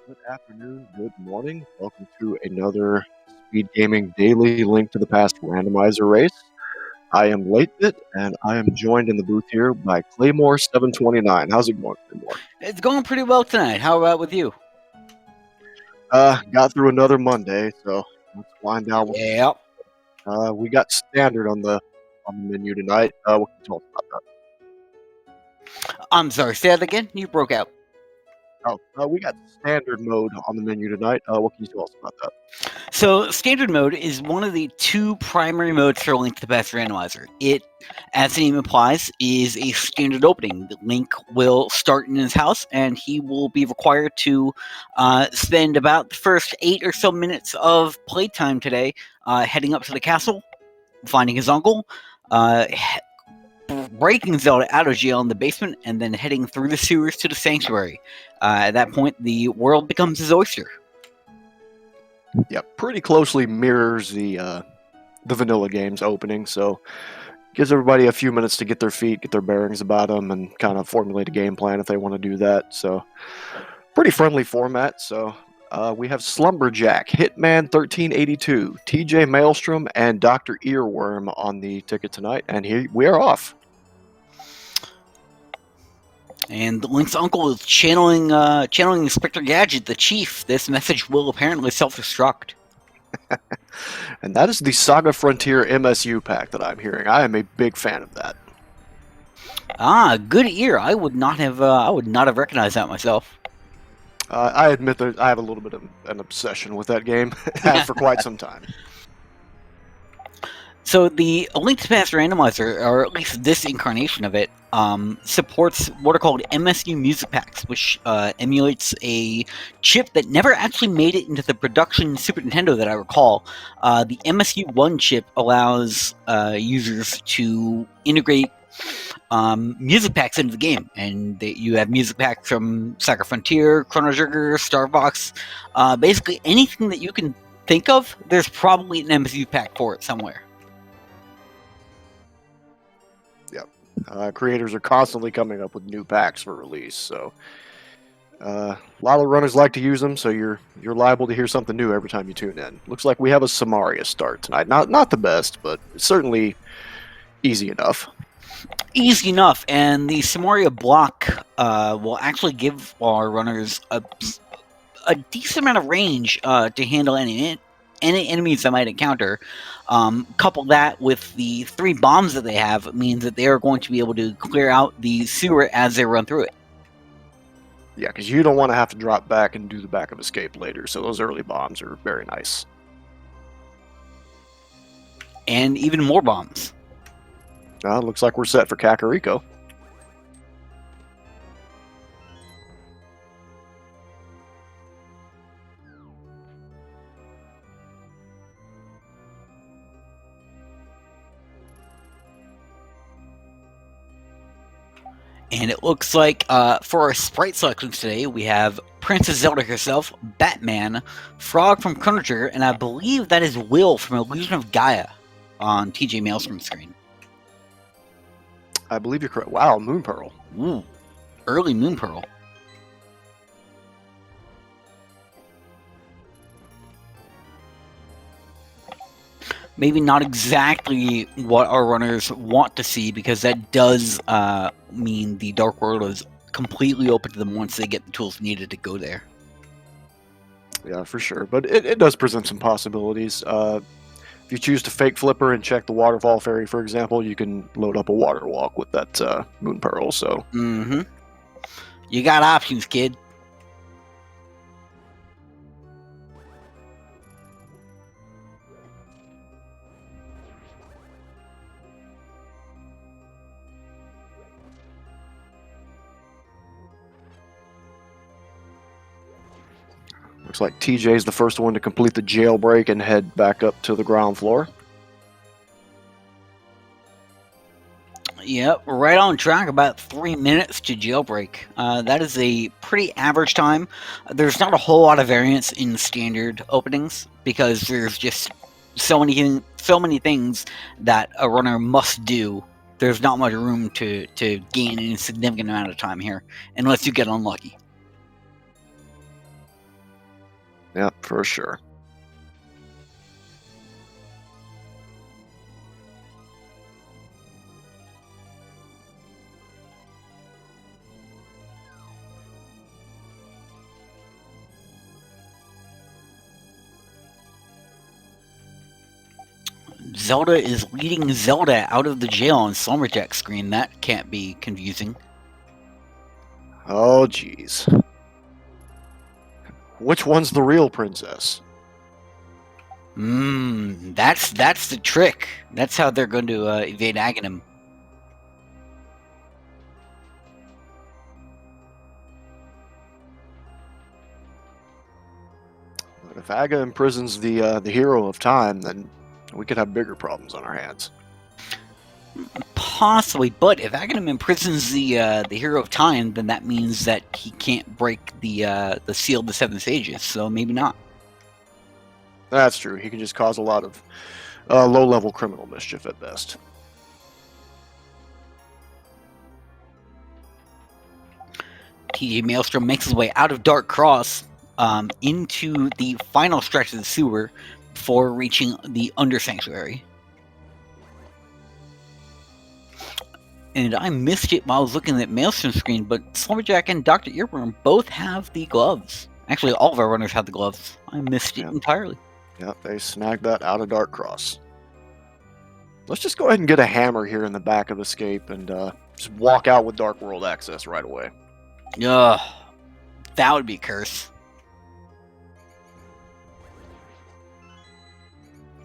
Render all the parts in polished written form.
Good afternoon, good morning. Welcome to another Speed Gaming Daily Link to the Past randomizer race. I am Latebit, and I am joined in the booth here by Claymore729. How's it going, Claymore? It's going pretty well tonight. How about with you? Got through another Monday, so let's wind down. Yep. We got standard on the menu tonight. What can you tell us about that? I'm sorry, say that again? You broke out. We got standard mode on the menu tonight. What can you tell us about that? So, standard mode is one of the two primary modes for Link to the Past Randomizer. It, as the name implies, is a standard opening. Link will start in his house, and he will be required to spend about the first 8 or so minutes of playtime today heading up to the castle, finding his uncle, breaking Zelda out of jail in the basement, and then heading through the sewers to the sanctuary. At that point, the world becomes his oyster. Yeah, pretty closely mirrors the vanilla game's opening, so gives everybody a few minutes to get their feet, get their bearings about them, and kind of formulate a game plan if they want to do that. So, pretty friendly format. So, we have Slumberjack, Hitman 1382, TJ Maelstrom, and Dr. Earworm on the ticket tonight, and here we are off. And Link's uncle is channeling Inspector Gadget, the chief. This message will apparently self-destruct. And that is the Saga Frontier MSU pack that I'm hearing. I am a big fan of that. Good ear. I would not have recognized that myself. I admit that I have a little bit of an obsession with that game. Have for quite some time. So the Link to the Past randomizer, or at least this incarnation of it, supports what are called MSU music packs, which emulates a chip that never actually made it into the production Super Nintendo that I recall. The MSU1 chip allows users to integrate music packs into the game, and you have music packs from Saga Frontier, Chrono Trigger, Starbox, basically anything that you can think of. There's probably an MSU pack for it somewhere. Creators are constantly coming up with new packs for release, so a lot of runners like to use them. So you're liable to hear something new every time you tune in. Looks like we have a Samaria start tonight. Not the best, but certainly easy enough. Easy enough, and the Samaria block will actually give our runners a decent amount of range to handle any enemies they might encounter. Couple that with the 3 bombs that they have means that they are going to be able to clear out the sewer as they run through it. Yeah, because you don't want to have to drop back and do the back of escape later, so those early bombs are very nice. And even more bombs. Looks like we're set for Kakariko. And it looks like for our sprite selections today, we have Princess Zelda herself, Batman, Frog from Chrono Trigger, and I believe that is Will from Illusion of Gaia on TJ Maelstrom's screen. I believe you're correct. Wow, Moon Pearl. Ooh, early Moon Pearl. Maybe not exactly what our runners want to see, because that does mean the Dark World is completely open to them once they get the tools needed to go there. Yeah, for sure. But it does present some possibilities. If you choose to fake flipper and check the waterfall fairy, for example, you can load up a water walk with that Moon Pearl. So, you got options, kid. Looks like TJ's the first one to complete the jailbreak and head back up to the ground floor. Yep, right on track, about 3 minutes to jailbreak. That is a pretty average time. There's not a whole lot of variance in standard openings, because there's just so many things that a runner must do. There's not much room to gain any significant amount of time here, unless you get unlucky. Yep, for sure. Zelda is leading Zelda out of the jail on Slumberjack's screen. That can't be confusing. Oh, jeez. Which one's the real princess? That's the trick. That's how they're going to evade Aghanim. But if Aga imprisons the hero of time, then we could have bigger problems on our hands. Possibly, but if Aghanim imprisons the hero of time, then that means that he can't break the seal of the Seven Sages. So maybe not. That's true. He can just cause a lot of low-level criminal mischief at best. TJ Maelstrom makes his way out of Dark Cross into the final stretch of the sewer before reaching the Under Sanctuary. And I missed it while I was looking at Maelstrom's screen, but Slumberjack and Dr. Earworm both have the gloves. Actually, all of our runners have the gloves. I missed it entirely. Yep, they snagged that out of Dark Cross. Let's just go ahead and get a hammer here in the back of Escape and just walk out with Dark World access right away. Ugh, that would be a curse.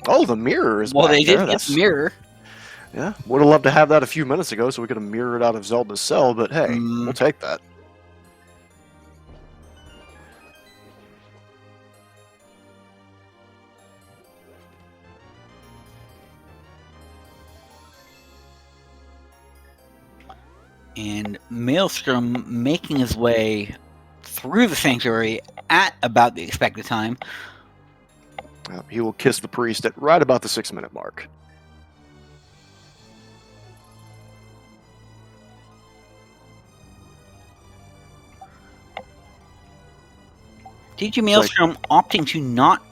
Oh, the mirror is well, back they there. did get the mirror. Yeah, would have loved to have that a few minutes ago so we could have mirrored out of Zelda's cell, but hey, we'll take that. And Maelstrom making his way through the sanctuary at about the expected time. He will kiss the priest at right about the 6-minute mark. TJ Maelstrom opting to not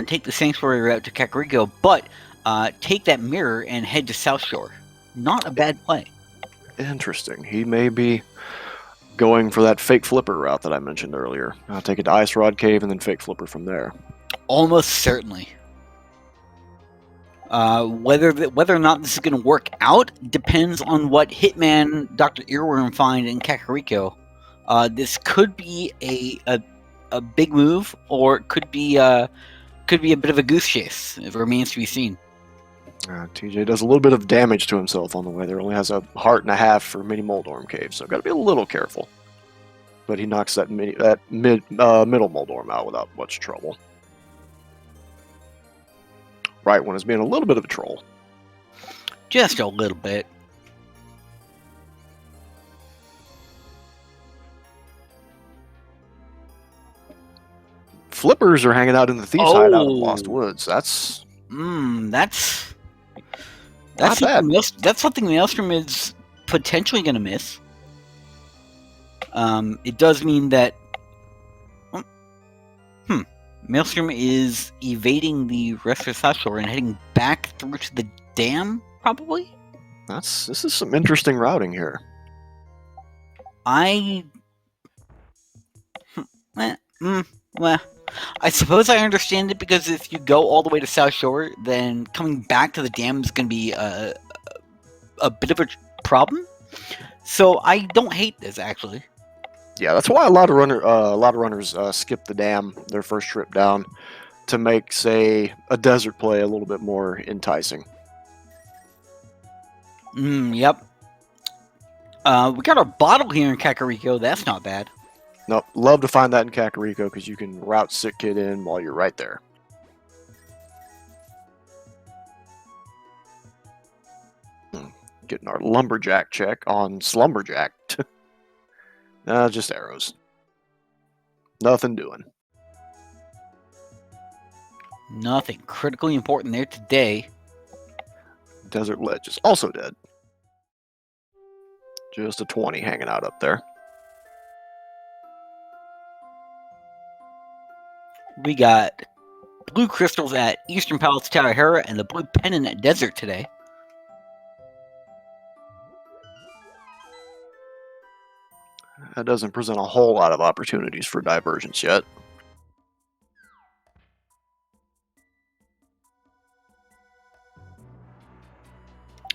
take the sanctuary route to Kakariko, but take that mirror and head to South Shore. Not a bad play. Interesting. He may be going for that fake flipper route that I mentioned earlier. I'll take it to Ice Rod Cave and then fake flipper from there. Almost certainly. Whether or not this is going to work out depends on what Hitman Dr. Earworm find in Kakariko. This could be a big move, or it could be a bit of a goose chase. It remains to be seen. TJ does a little bit of damage to himself on the way there. Only has a heart and a half for Mini Moldorm Cave, so got to be a little careful. But he knocks that middle Moldorm out without much trouble. Right one is being a little bit of a troll. Just a little bit. Flippers are hanging out in the Thieves Hideout of Lost Woods. That's something Maelstrom is potentially going to miss. It does mean that Maelstrom is evading the rest of South Shore and heading back through to the dam, probably? This is some interesting routing here. I suppose I understand it, because if you go all the way to South Shore, then coming back to the dam is going to be a bit of a problem. So I don't hate this, actually. Yeah, that's why a lot of runners skip the dam their first trip down to make, say, a desert play a little bit more enticing. Yep. We got our bottle here in Kakariko. That's not bad. Nope, love to find that in Kakariko because you can route Sick Kid in while you're right there. Getting our lumberjack check on Slumberjack. Just arrows. Nothing doing. Nothing critically important there today. Desert Ledge is also dead. Just a 20 hanging out up there. We got blue crystals at Eastern Palace Taohera and the blue pennant at Desert today. That doesn't present a whole lot of opportunities for divergence yet.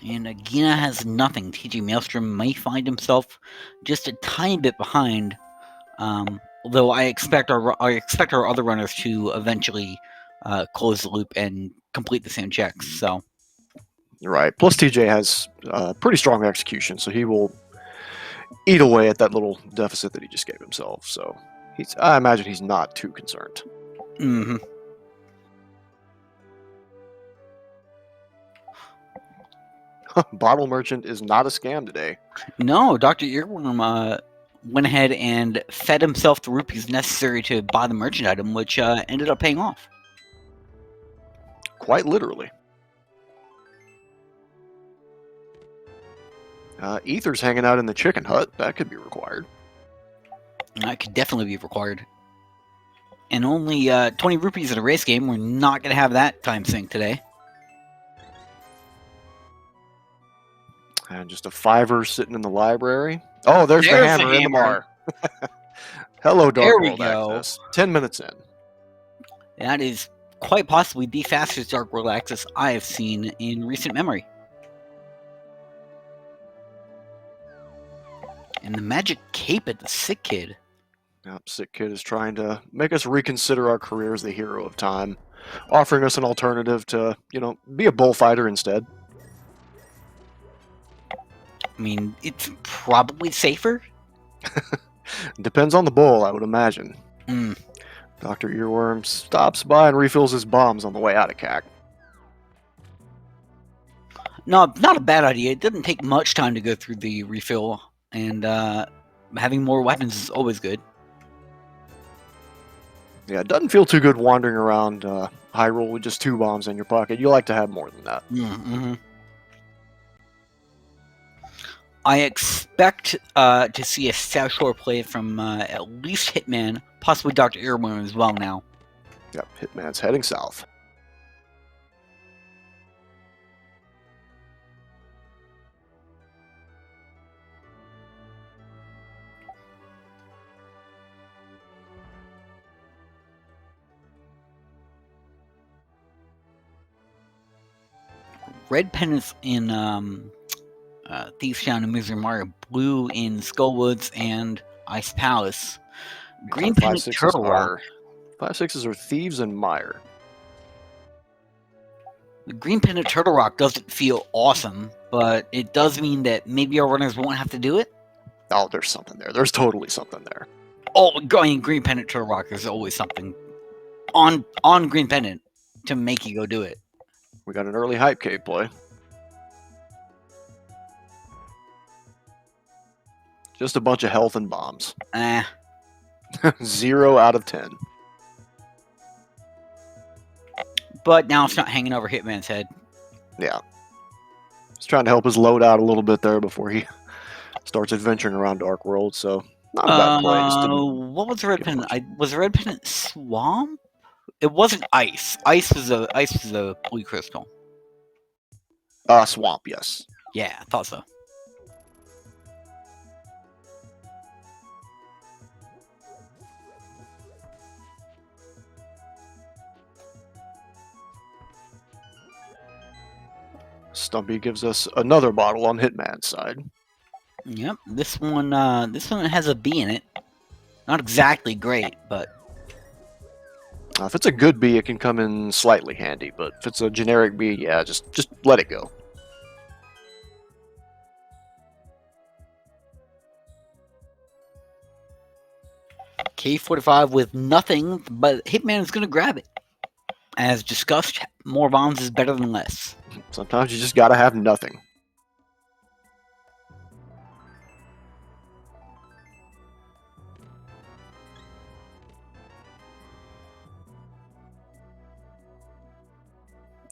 And Agina has nothing. TJ Maelstrom may find himself just a tiny bit behind. Although I expect our other runners to eventually close the loop and complete the same checks. So Right. Plus, TJ has pretty strong execution, so he will eat away at that little deficit that he just gave himself. So I imagine he's not too concerned. Mm-hmm. Bottle Merchant is not a scam today. No, Dr. Earworm went ahead and fed himself the rupees necessary to buy the merchant item, which ended up paying off. Quite literally. Ether's hanging out in the chicken hut. That could be required. That could definitely be required. And only 20 rupees in a race game. We're not going to have that time sink today. And just a $5 sitting in the library. Oh, there's the hammer in the bar. Hello, Dark World Access. 10 minutes in. That is quite possibly the fastest Dark World Access I have seen in recent memory. And the magic cape at the Sick Kid. Yep, Sick Kid is trying to make us reconsider our career as the hero of time, offering us an alternative to, be a bullfighter instead. I mean, it's probably safer. Depends on the bull, I would imagine. Dr. Earworm stops by and refills his bombs on the way out of CAC. No, not a bad idea. It doesn't take much time to go through the refill, and having more weapons is always good. Yeah, it doesn't feel too good wandering around Hyrule with just 2 bombs in your pocket. You like to have more than that. Mm-hmm. I expect to see a South Shore play from at least Hitman, possibly Dr. Earworm as well now. Yep, Hitman's heading south. Red pennants in Thieves Town and Misery Mario, blue in Skullwoods and Ice Palace. Green pennant Turtle Rock. 5/6s are Thieves and Mire. The green pennant Turtle Rock doesn't feel awesome, but it does mean that maybe our runners won't have to do it. Oh, there's something there. There's totally something there. Oh, going green pennant Turtle Rock, there's always something on green pennant to make you go do it. We got an early hype cave play. Just a bunch of health and bombs. 0 out of 10. But now it's not hanging over Hitman's head. Yeah. He's trying to help us load out a little bit there before he starts adventuring around Dark World, so not a bad play. What was the red pennant? Was the red pennant Swamp? It wasn't Ice. Ice was a blue crystal. Swamp, yes. Yeah, I thought so. Stumpy gives us another bottle on Hitman's side. Yep, this one has a B in it. Not exactly great, but if it's a good B, it can come in slightly handy. But if it's a generic B, yeah, just let it go. K45 with nothing, but Hitman is going to grab it. As discussed, more bombs is better than less. Sometimes you just gotta have nothing.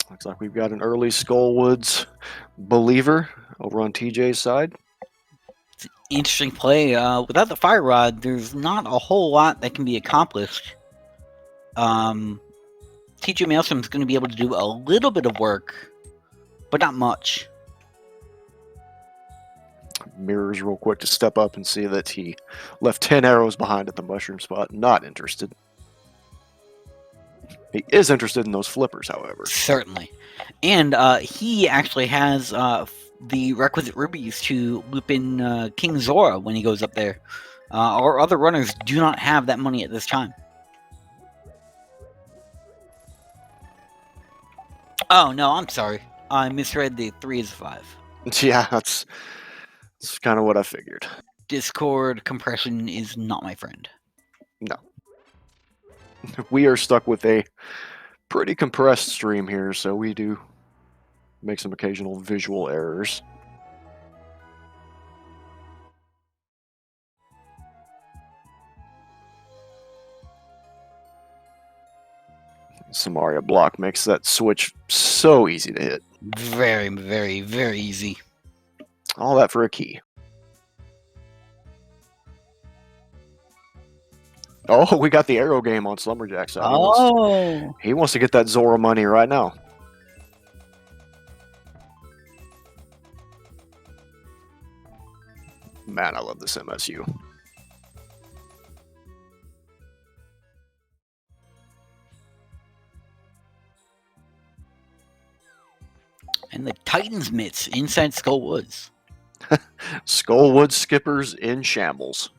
Looks like we've got an early Skullwoods believer over on TJ's side. It's an interesting play. Without the fire rod, there's not a whole lot that can be accomplished. TJ Maelstrom's going to be able to do a little bit of work, but not much. Mirrors real quick to step up and see that he left 10 arrows behind at the mushroom spot. Not interested. He is interested in those flippers, however. Certainly. And he actually has the requisite rubies to loop in King Zora when he goes up there. Our other runners do not have that money at this time. Oh, no, I'm sorry. I misread the 3 is 5. Yeah, that's kind of what I figured. Discord compression is not my friend. No. We are stuck with a pretty compressed stream here, so we do make some occasional visual errors. Samaria block makes that switch so easy to hit. Very, very, very easy. All that for a key. Oh, we got the arrow game on Slumberjack's side. He wants to get that Zora money right now. Man, I love this MSU. And the Titans mitts inside Skull Woods. Skullwood skippers in shambles.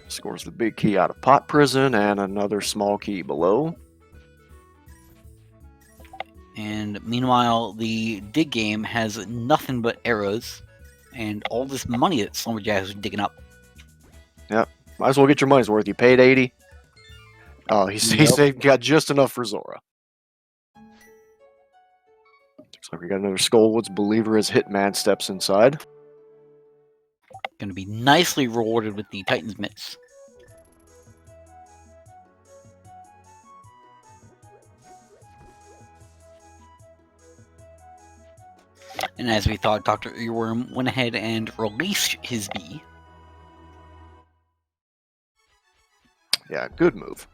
Scores the big key out of Pot Prison and another small key below. And meanwhile, the dig game has nothing but arrows and all this money that Slumberjack is digging up. Yep. Might as well get your money's worth. You paid 80. Oh, he got just enough for Zora. Looks like we got another Skullwoods believer as Hitman steps inside. Going to be nicely rewarded with the Titans mitts. And as we thought, Dr. Earworm went ahead and released his bee. Yeah, good move.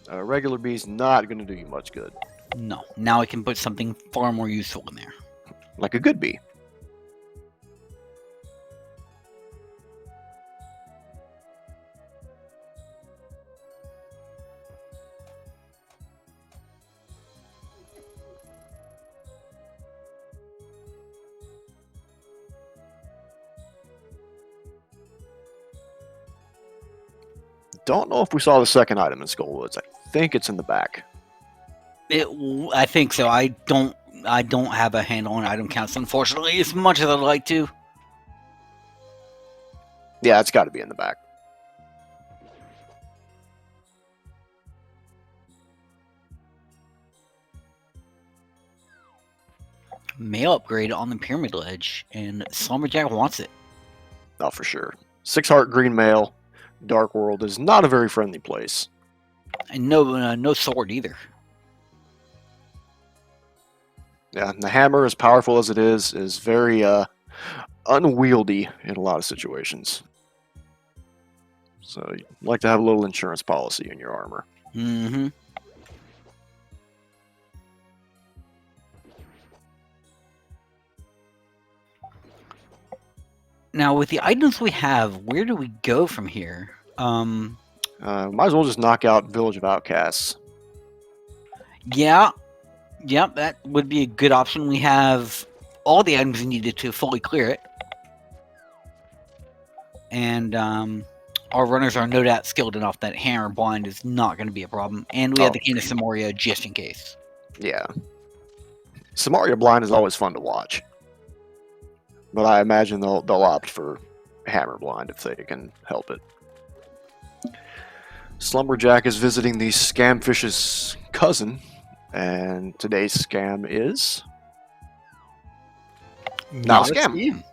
A regular bee's not going to do you much good. No, now I can put something far more useful in there. Like a good bee. Don't know if we saw the second item in Skullwoods. I think it's in the back. I think so. I don't have a handle on item counts, unfortunately, as much as I'd like to. Yeah, it's got to be in the back. Mail upgrade on the pyramid ledge, and Slumberjack wants it. Oh, for sure. 6 heart green mail. Dark World is not a very friendly place. And no sword either. Yeah, and the hammer, as powerful as it is very unwieldy in a lot of situations. So you'd like to have a little insurance policy in your armor. Mm-hmm. Now, with the items we have, where do we go from here? Might as well just knock out Village of Outcasts. Yeah, that would be a good option. We have all the items needed to fully clear it. And our runners are no doubt skilled enough that hammer blind is not going to be a problem. And we have the Cane of Samaria just in case. Yeah. Samaria blind is always fun to watch. But I imagine they'll opt for hammer blind if they can help it. Slumberjack is visiting the Scamfish's cousin, and today's scam is not a scam.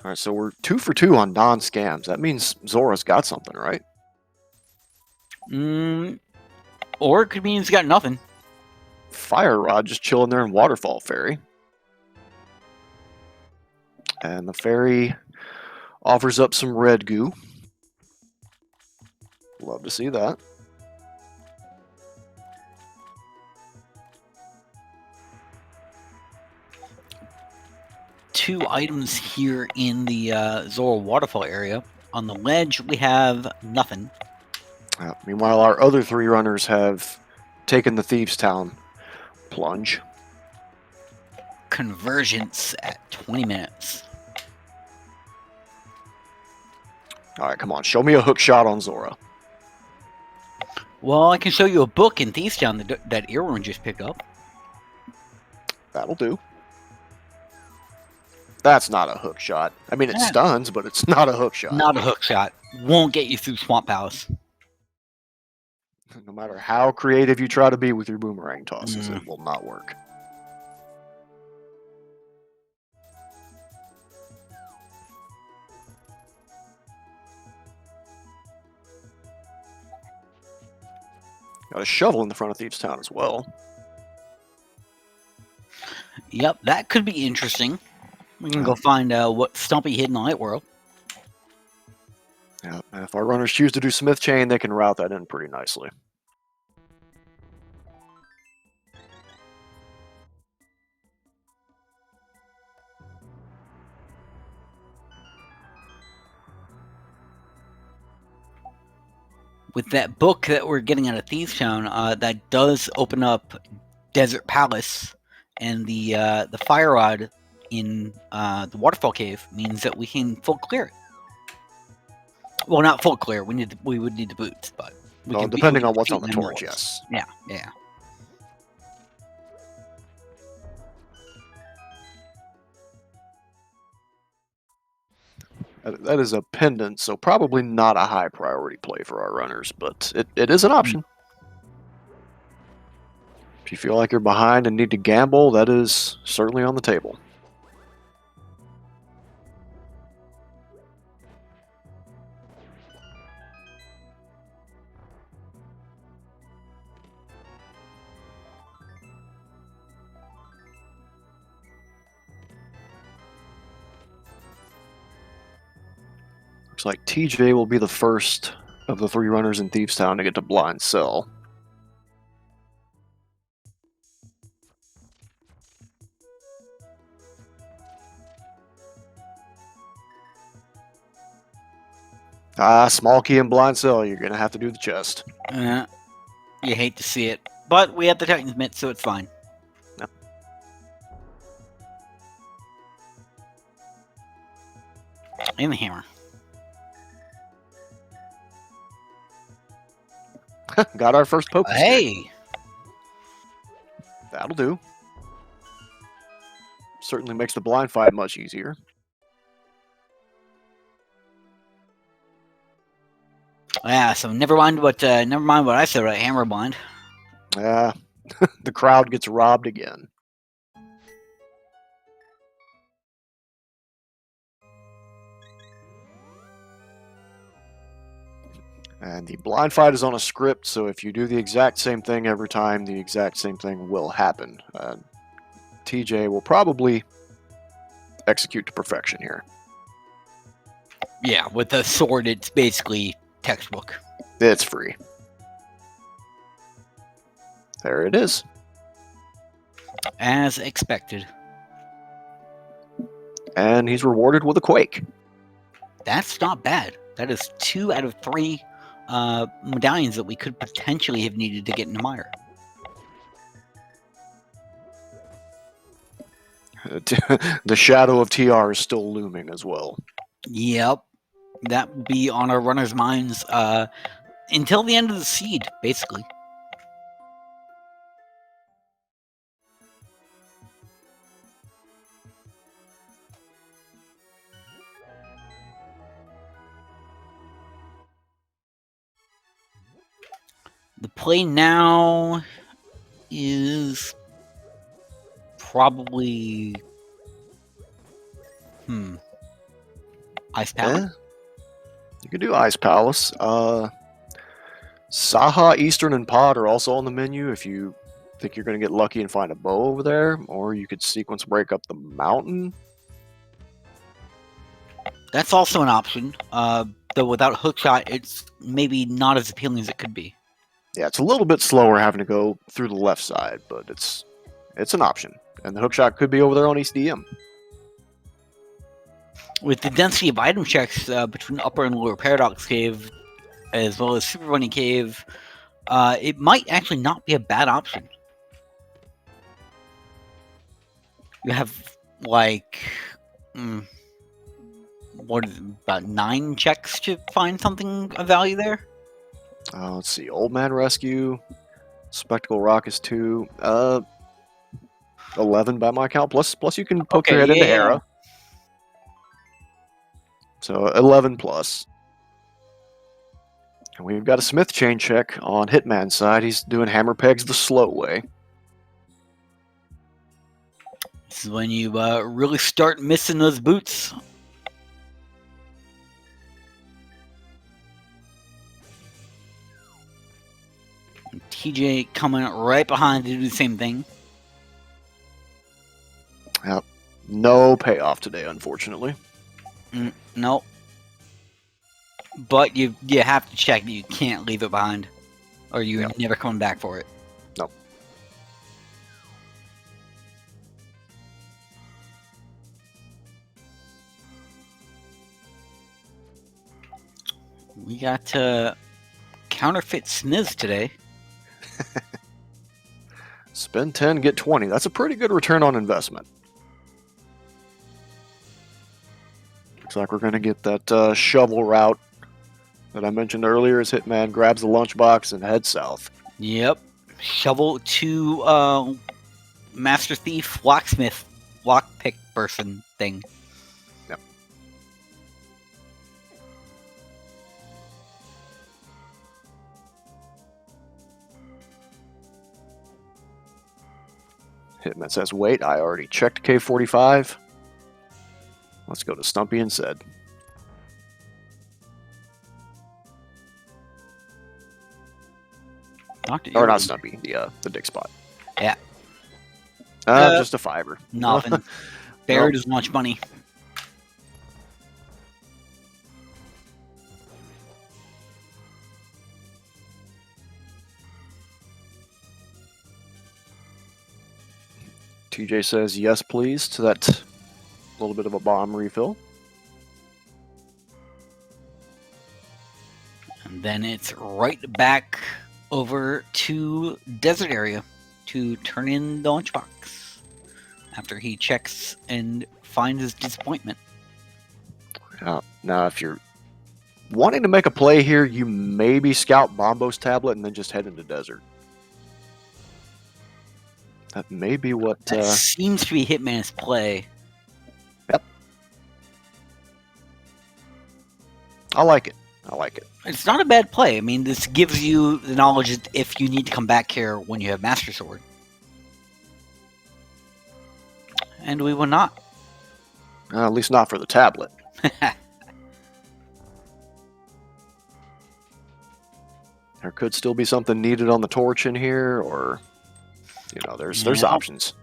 All right, so we're 2 for 2 on non-scams. That means Zora's got something, right? Or it could mean he's got nothing. Fire Rod just chilling there in Waterfall Fairy. And the fairy offers up some red goo. Love to see that. Two items here in the Zora Waterfall area. On the ledge, we have nothing. Meanwhile, our other 3 runners have taken the Thieves Town plunge. Convergence at 20 minutes. All right, come on. Show me a hook shot on Zora. Well, I can show you a book in Thieves Town that Earworm just picked up. That'll do. That's not a hook shot. I mean, it stuns, but it's not a hook shot. Not a hook shot. Won't get you through Swamp Palace. No matter how creative you try to be with your boomerang tosses, it will not work. Got a shovel in the front of Thieves Town as well. Yep, that could be interesting. We can go find what Stumpy hid in the Light World. Yeah, if our runners choose to do Smith Chain, they can route that in pretty nicely. With that book that we're getting out of Thieves Town, that does open up Desert Palace, and the fire rod in the waterfall cave means that we can full clear it. Well, not full clear. We would need the boots, but depending on what's on the torch, yes. Yeah, yeah. That is a pendant, so probably not a high priority play for our runners, but it is an option. If you feel like you're behind and need to gamble, that is certainly on the table. Looks like TJ will be the first of the 3 runners in Thieves Town to get to blind sell. Small key and blind sell. You're going to have to do the chest. You hate to see it. But we have the Titan's Mitt, so it's fine. Yep. And the hammer. Got our first poke. Hey! That'll do. Certainly makes the blind fight much easier. Yeah, so never mind what I said about hammer blind. Yeah, the crowd gets robbed again. And the blind fight is on a script, so if you do the exact same thing every time, the exact same thing will happen. TJ will probably execute to perfection here. Yeah, with the sword, it's basically textbook. It's free. There it is. As expected. And he's rewarded with a quake. That's not bad. That is 2 out of 3 medallions that we could potentially have needed to get into Mire. The shadow of TR is still looming as well. Yep. That will be on our runners' minds until the end of the seed, basically. The play now is probably Ice Palace. You could do Ice Palace. Saha, Eastern, and Pod are also on the menu if you think you're going to get lucky and find a bow over there, or you could sequence break up the mountain. That's also an option. Though without hookshot, it's maybe not as appealing as it could be. Yeah, it's a little bit slower having to go through the left side, but it's an option. And the hookshot could be over there on East DM. With the density of item checks between Upper and Lower Paradox Cave, as well as Super Bunny Cave, it might actually not be a bad option. You have, like, what is it, about 9 checks to find something of value there? Let's see. Old Man Rescue. Spectacle Rock is 2. 11 by my count. Plus you can poke your head into Era. So 11 plus. And we've got a Smith chain check on Hitman's side. He's doing hammer pegs the slow way. This is when you really start missing those boots. And TJ coming right behind to do the same thing. Yep. No payoff today, unfortunately. No. But you have to check that you can't leave it behind, or you're never coming back for it. Nope. We got counterfeit Smiths today. Spend 10, get 20. That's a pretty good return on investment. Looks like we're going to get that shovel route that I mentioned earlier as Hitman grabs the lunchbox and heads south. Yep. Shovel to Master Thief, Locksmith, Lockpick person thing. Yep. Hitman says, wait, I already checked K45. Let's go to Stumpy and said. Or not Stumpy, the dick spot. Yeah. Just a fiver. Nothing. Buried as much money. TJ says yes, please, to that little bit of a bomb refill. And then it's right back over to desert area to turn in the lunchbox after he checks and finds his disappointment. Now, if you're wanting to make a play here, you maybe scout Bombo's tablet and then just head into desert. That may be what... That seems to be Hitman's play. Yep. I like it. It's not a bad play. I mean, this gives you the knowledge that if you need to come back here when you have Master Sword. And we will not. At least not for the tablet. There could still be something needed on the torch in here, or... there's options.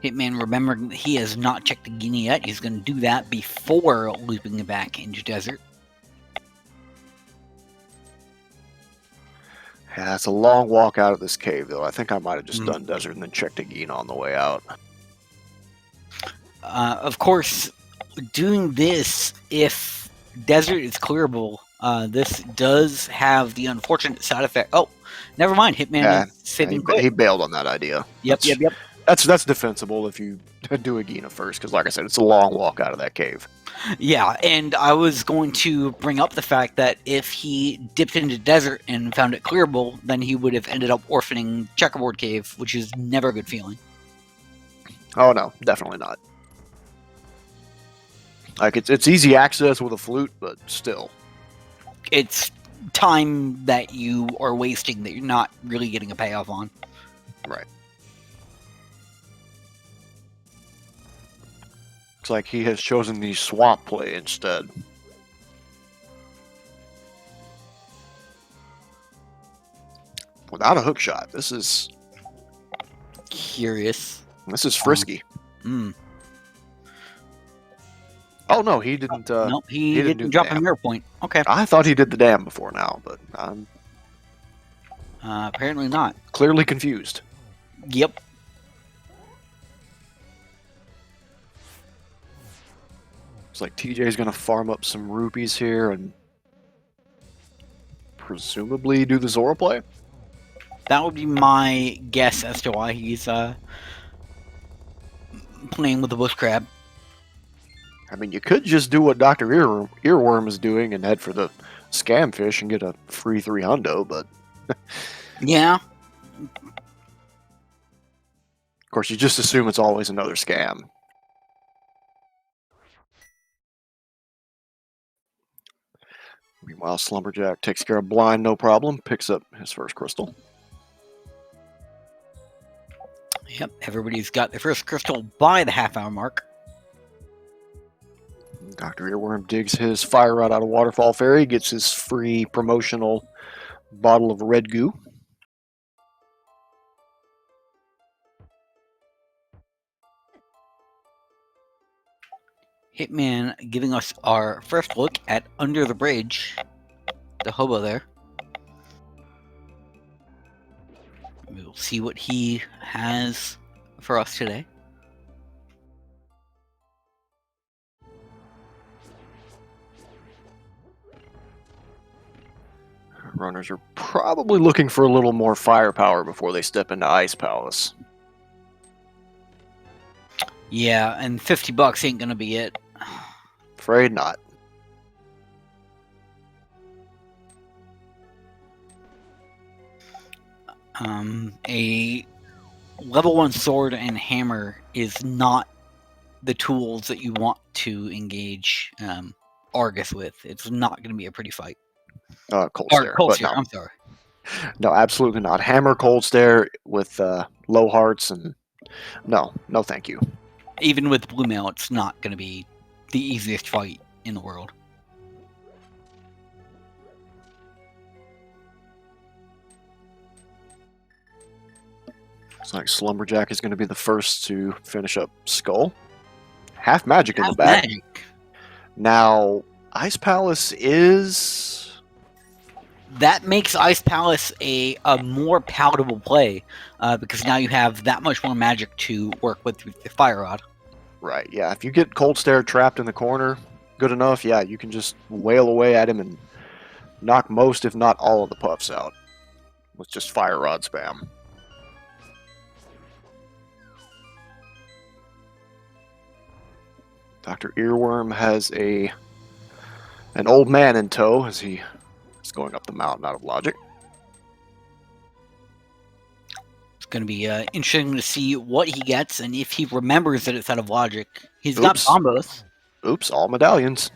Hitman, remember, he has not checked the Guinea yet. He's going to do that before looping back into desert. Yeah, it's a long walk out of this cave, though. I think I might have just done desert and then checked a Guinea on the way out. Of course, doing this, if desert is clearable, this does have the unfortunate side effect. Oh, never mind. Hitman is saving. He bailed on that idea. Yep. That's defensible if you do a Gina first, because like I said, it's a long walk out of that cave. Yeah, and I was going to bring up the fact that if he dipped into desert and found it clearable, then he would have ended up orphaning Checkerboard Cave, which is never a good feeling. Oh no, definitely not. Like it's easy access with a flute, but still. It's time that you are wasting that you're not really getting a payoff on. Right. Looks like he has chosen the swamp play instead. Without a hook shot. This is Curious. frisky. Mm. Oh no, he didn't. Nope, he didn't didn't do the drop a dam. mirror point. Okay. I thought he did the dam before now, but I'm Apparently not. clearly confused. Yep. It's like TJ's gonna farm up some rupees here and presumably do the Zora play. That would be my guess as to why he's playing with the bush crab. I mean, you could just do what Dr. Earworm is doing and head for the scam fish and get a free 300, but Yeah. of course you just assume it's always another scam. Meanwhile, Slumberjack takes care of Blind, no problem, picks up his first crystal. Yep. Everybody's got their first crystal by the half-hour mark. Dr. Earworm digs his fire rod out of Waterfall Fairy, gets his free promotional bottle of red goo. Hitman giving us our first look at Under the Bridge, the hobo there. We'll see what he has for us today. Runners are probably looking for a little more firepower before they step into Ice Palace. Yeah, and $50 ain't gonna be it. Afraid not. A level 1 sword and hammer is not the tools that you want to engage Argus with. It's not going to be a pretty fight. Cold Stare. Cold but Stare, no. I'm sorry. No, absolutely not. Hammer Cold Stare with low hearts and no thank you. Even with Blue Mail, it's not going to be the easiest fight in the world. Looks like Slumberjack is going to be the first to finish up Skull. Half magic in the Half back. magic. Now, Ice Palace is... That makes Ice Palace a more palatable play because now you have that much more magic to work with the Fire Rod. Right, yeah. If you get Cold Stare trapped in the corner good enough, yeah, you can just wail away at him and knock most, if not all, of the puffs out with just Fire Rod spam. Dr. Earworm has an old man in tow as he is going up the mountain out of logic. It's going to be interesting to see what he gets and if he remembers that it's out of logic. He's got Oops. combos. Oops, all medallions.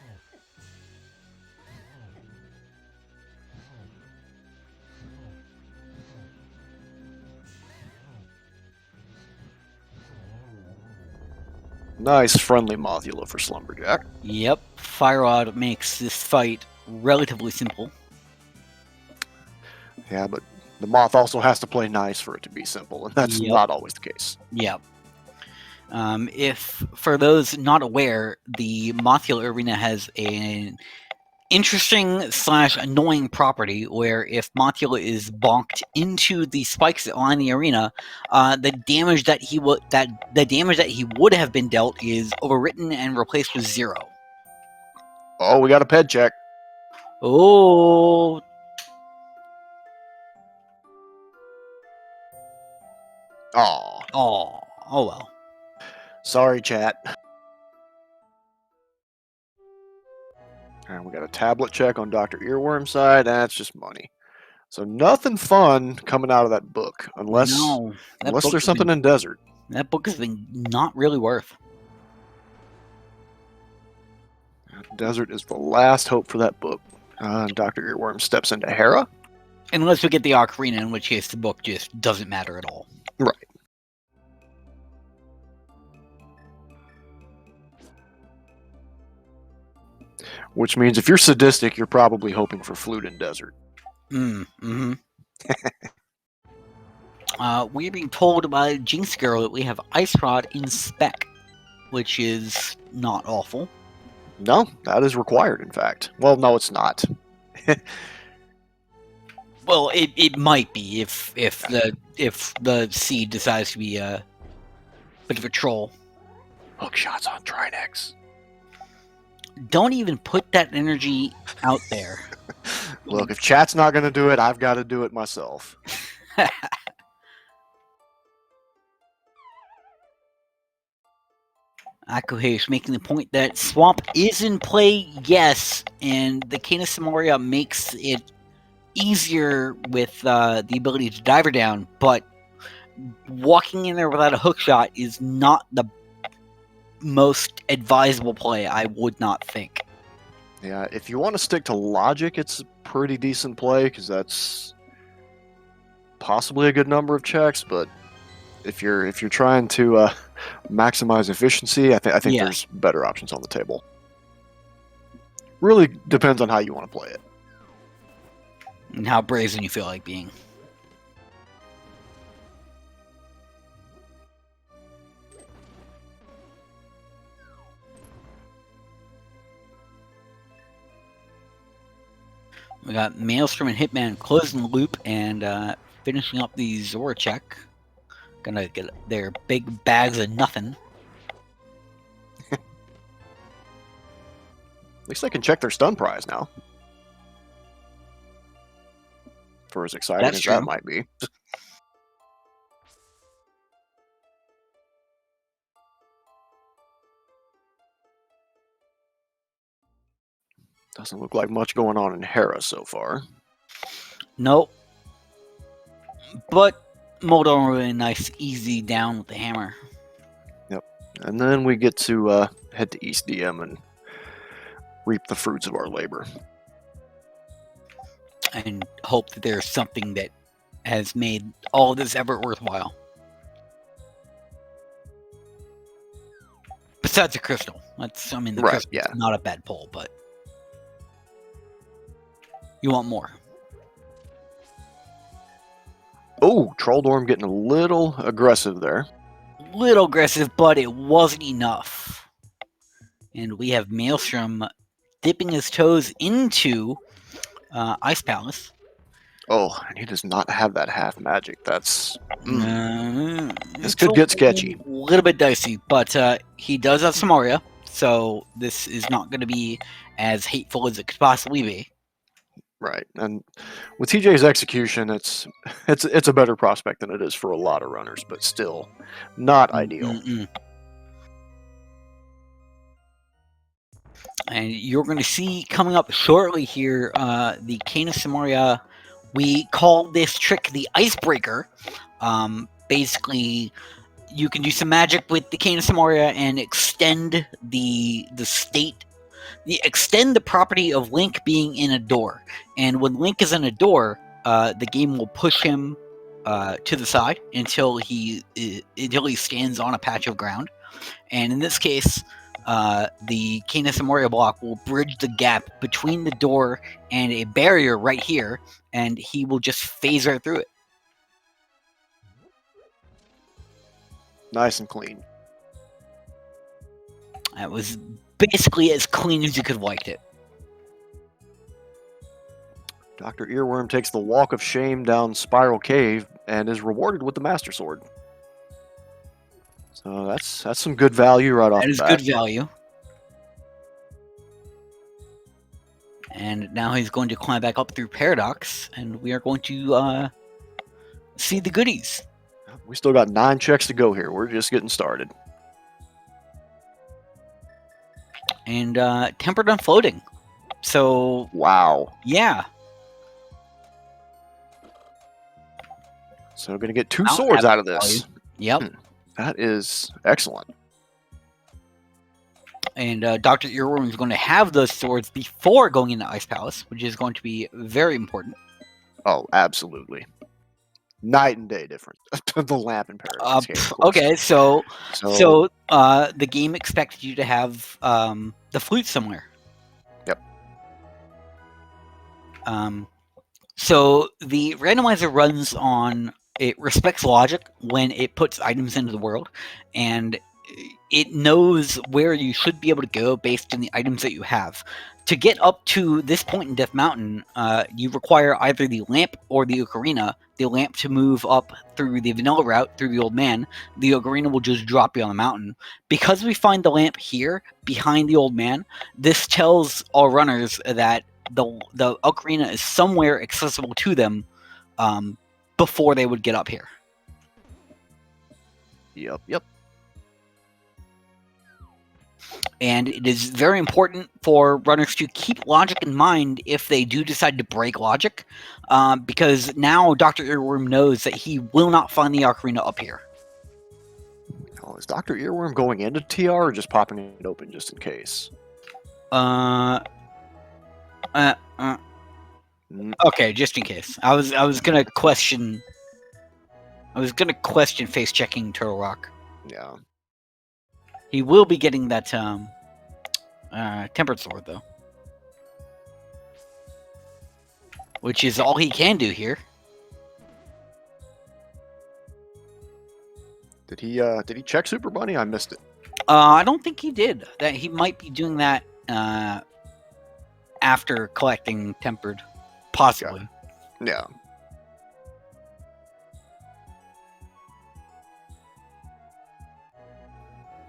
Nice friendly Mothula for Slumberjack. Yep, Fire Rod makes this fight relatively simple. Yeah, but the Moth also has to play nice for it to be simple, and that's not always the case. Yep. If, for those not aware, the Mothula Arena has an interesting / annoying property where if Mothula is bonked into the spikes that line the arena, the damage that he would have been dealt is overwritten and replaced with 0. Oh, we got a ped check. Oh. Aw. Oh well. Sorry, chat. And we got a tablet check on Dr. Earworm's side. That's just money. So nothing fun coming out of that book, unless there's something in Desert. That book has been not really worth. Desert is the last hope for that book. Dr. Earworm steps into Hera. Unless we get the Ocarina, in which case the book just doesn't matter at all. Right. Which means if you're sadistic, you're probably hoping for Flute in Desert. Mm-hmm. We're being told by Jinx Girl that we have Ice Rod in spec, which is not awful. No, that is required, in fact. Well, no, it's not. Well, it might be if the seed decides to be a bit of a troll. Hook shots on Trinex. Don't even put that energy out there. Look, if chat's not going to do it, I've got to do it myself. Akuhe making the point that Swamp is in play, yes, and the Canis Moria makes it easier with the ability to dive her down, but walking in there without a hook shot is not the most advisable play, I would not think. Yeah, if you want to stick to logic, it's a pretty decent play, because that's possibly a good number of checks, but if you're trying to maximize efficiency, I think Yeah. there's better options on the table. Really depends on how you want to play it. And how brazen you feel like being. We got Maelstrom and Hitman closing the loop and finishing up the Zora check. Gonna get their big bags of nothing. At least they can check their stun prize now. For as exciting That's as true. that might be. Doesn't look like much going on in Hera so far. Nope. But Moldon really nice, easy down with the hammer. Yep. And then we get to head to East DM and reap the fruits of our labor. And hope that there's something that has made all of this effort worthwhile. Besides a crystal. The Right, crystal's yeah. not a bad pull, but you want more. Oh, Trolldorm getting a little aggressive there. Little aggressive, but it wasn't enough. And we have Maelstrom dipping his toes into Ice Palace. Oh, and he does not have that half magic. That's... This could get sketchy. A little bit dicey, but he does have Samaria, so this is not going to be as hateful as it could possibly be. Right, and with TJ's execution, it's a better prospect than it is for a lot of runners, but still not ideal. And you're going to see coming up shortly here the Canis Samaria. We call this trick the Icebreaker. Basically, you can do some magic with the Canis Samaria and extend the state. Extend the property of Link being in a door. And when Link is in a door, the game will push him to the side until he stands on a patch of ground. And in this case, the Canis Moria block will bridge the gap between the door and a barrier right here, and he will just phase right through it. Nice and clean. That was basically as clean as you could have liked it. Dr. Earworm takes the walk of shame down Spiral Cave and is rewarded with the Master Sword. So that's some good value right off the bat. That is good value. And now he's going to climb back up through Paradox, and we are going to see the goodies. We still got 9 checks to go here. We're just getting started. And Tempered on Floating. So... Wow. Yeah. So going to get 2 swords out of this. Yep. That is excellent. And Dr. Earworm is going to have those swords before going into Ice Palace, which is going to be very important. Oh, absolutely. Night and day difference. The lamp in Paradise. Okay, so the game expects you to have the flute somewhere. Yep. So the randomizer runs on It respects logic when it puts items into the world, and it knows where you should be able to go based on the items that you have. To get up to this point in Death Mountain, you require either the lamp or the ocarina. The lamp to move up through the vanilla route through the old man. The ocarina will just drop you on the mountain. Because we find the lamp here behind the old man, this tells all runners that the ocarina is somewhere accessible to them before they would get up here. Yep. And it is very important for runners to keep logic in mind if they do decide to break logic, because now Dr. Earworm knows that he will not find the ocarina up here. Oh, is Dr. Earworm going into TR or just popping it open just in case? Okay, just in case. I was gonna question face checking Turtle Rock. Yeah. He will be getting that tempered sword though, which is all he can do here. Did he check Super Bunny? I missed it. I don't think he did. That he might be doing that after collecting tempered, possibly. Yeah.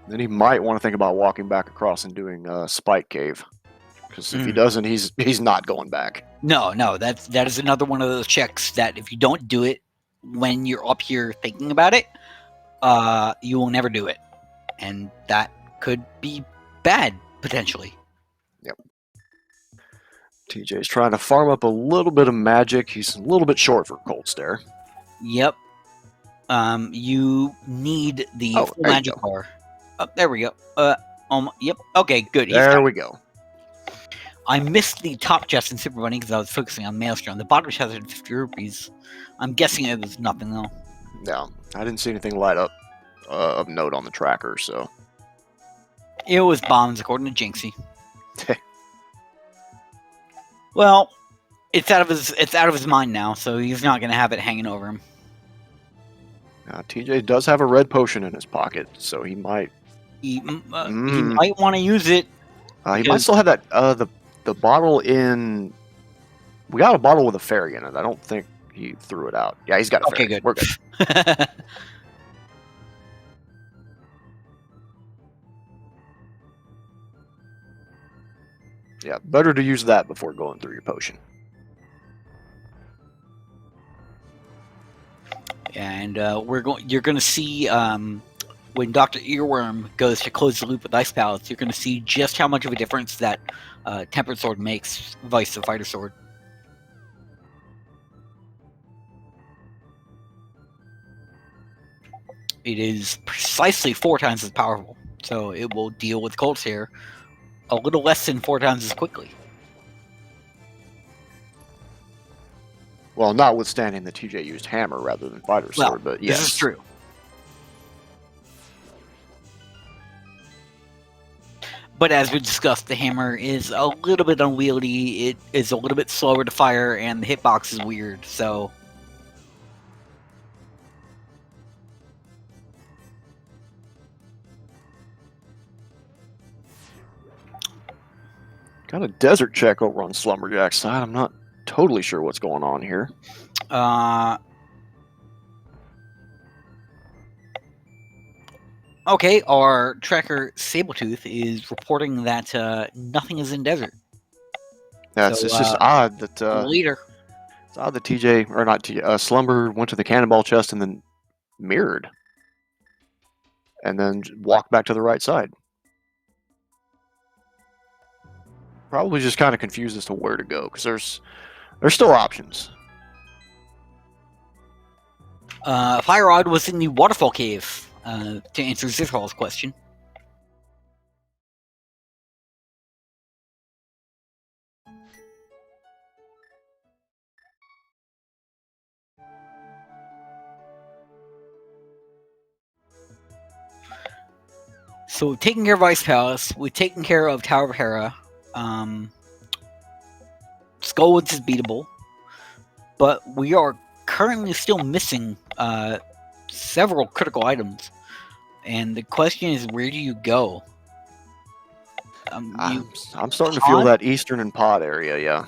Then he might want to think about walking back across and doing Spike Cave, because if he doesn't, he's not going back. No, that is another one of those checks that if you don't do it when you're up here thinking about it, you will never do it, and that could be bad potentially. Yep. TJ's trying to farm up a little bit of magic. He's a little bit short for Cold Stare. Yep. You need the full magic bar. Oh, there we go. Yep. Okay, good. There we go. I missed the top chest in Super Bunny because I was focusing on Maelstrom. The bottom chest had 50 rupees. I'm guessing it was nothing though. Yeah, I didn't see anything light up of note on the tracker, so it was bombs according to Jinxie. Well, it's out of his mind now, so he's not going to have it hanging over him. TJ does have a red potion in his pocket, so he might. He might want to use it. He might still have that. The bottle in. We got a bottle with a fairy in it. I don't think he threw it out. Yeah, he's got a fairy. Okay, good. We're good. Yeah, better to use that before going through your potion. And you're going to see when Dr. Earworm goes to close the loop with Ice Palace, you're going to see just how much of a difference that Tempered Sword makes vice the Fighter Sword. It is precisely 4 times as powerful, so it will deal with Cold Stare a little less than 4 times as quickly. Well, notwithstanding that TJ used hammer rather than fighter sword, but yes. This is true. But as we discussed, the hammer is a little bit unwieldy, it is a little bit slower to fire, and the hitbox is weird, so... Got a desert check over on Slumberjack's side. I'm not totally sure what's going on here. Okay, our tracker Sabletooth is reporting that nothing is in desert. Yeah, it's just odd that leader. It's odd that TJ or not TJ, Slumber went to the cannonball chest and then mirrored, and then walked back to the right side. Probably just kind of confused as to where to go, because there's still options. Fire Rod was in the waterfall cave, to answer Zithral's question. So we've taken care of Ice Palace, we've taken care of Tower of Hera. Skullwoods is beatable, but we are currently still missing several critical items. And the question is, where do you go? I'm starting to feel that eastern and pod area, yeah.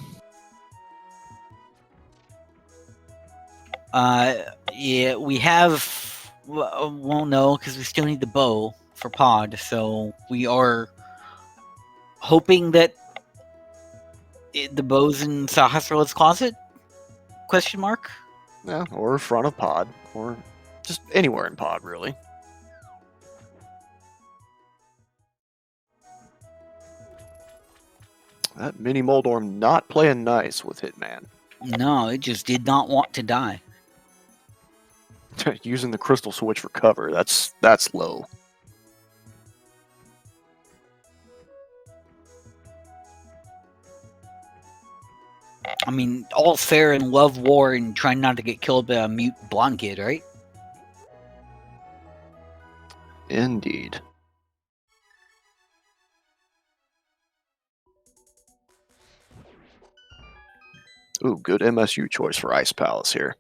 Yeah, we have. Well, no, because we still need the bow for pod. So we are hoping that the bow's in Sahasrala's closet? Question mark. Yeah, or front of pod, or just anywhere in pod, really. That mini Moldorm not playing nice with Hitman. No, it just did not want to die. Using the crystal switch for cover, that's low. I mean, all fair in love, war, and trying not to get killed by a mute blonde kid, right? Indeed. Ooh, good MSU choice for Ice Palace here.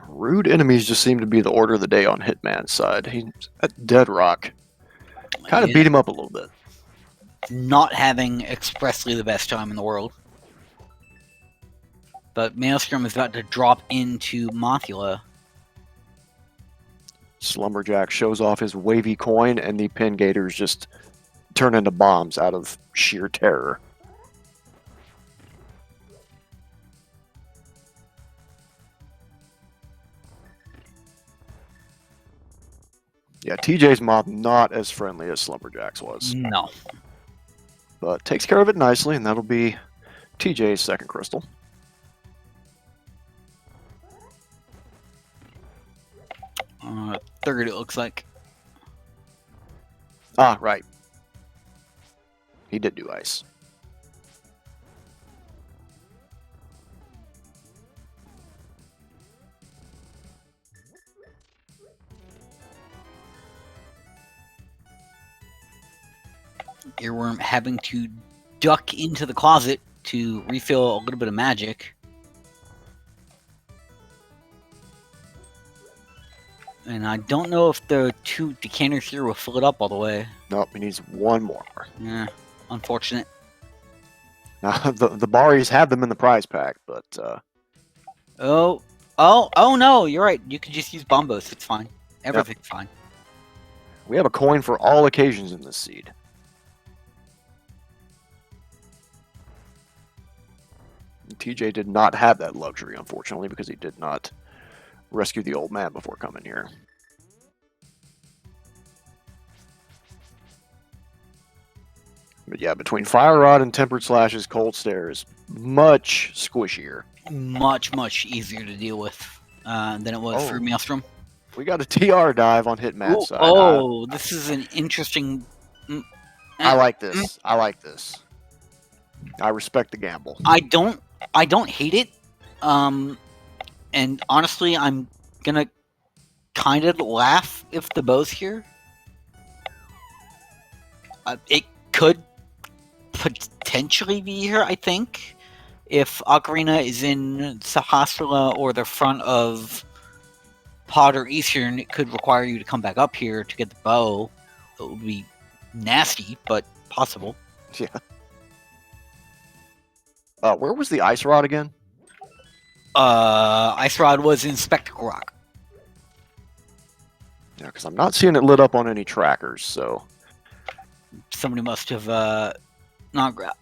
Rude enemies just seem to be the order of the day on Hitman's side. He's at Dead Rock. Kind of beat him up a little bit. Not having expressly the best time in the world. But Maelstrom is about to drop into Mothula. Slumberjack shows off his wavy coin, and the Pin Gators just turn into bombs out of sheer terror. Yeah, TJ's mob not as friendly as Slumberjack's was. No. But takes care of it nicely, and that'll be TJ's second crystal. Third, it looks like. Ah, right. He did do ice. Earworm having to duck into the closet to refill a little bit of magic. And I don't know if the two decanters here will fill it up all the way. Nope, he needs one more. Yeah, unfortunate. Now, the Baris have them in the prize pack, but... Oh no, you're right. You could just use Bombos. It's fine. Everything's fine. We have a coin for all occasions in this seed. TJ did not have that luxury, unfortunately, because he did not rescue the old man before coming here. But yeah, between Fire Rod and Tempered Slash's Cold Stare is much squishier. Much easier to deal with than it was for Maelstrom. We got a TR dive on Hitman's side. Oh, this is an interesting... I like this. I like this. I respect the gamble. I don't hate it. And honestly, I'm gonna kind of laugh if the bow's here. It could potentially be here, I think. If Ocarina is in Sahasrala or the front of Pod or Eastern, it could require you to come back up here to get the bow. It would be nasty, but possible. Yeah. Where was the Ice Rod again? Ice Rod was in Spectacle Rock. Yeah, because I'm not seeing it lit up on any trackers, so... Somebody must have not grabbed.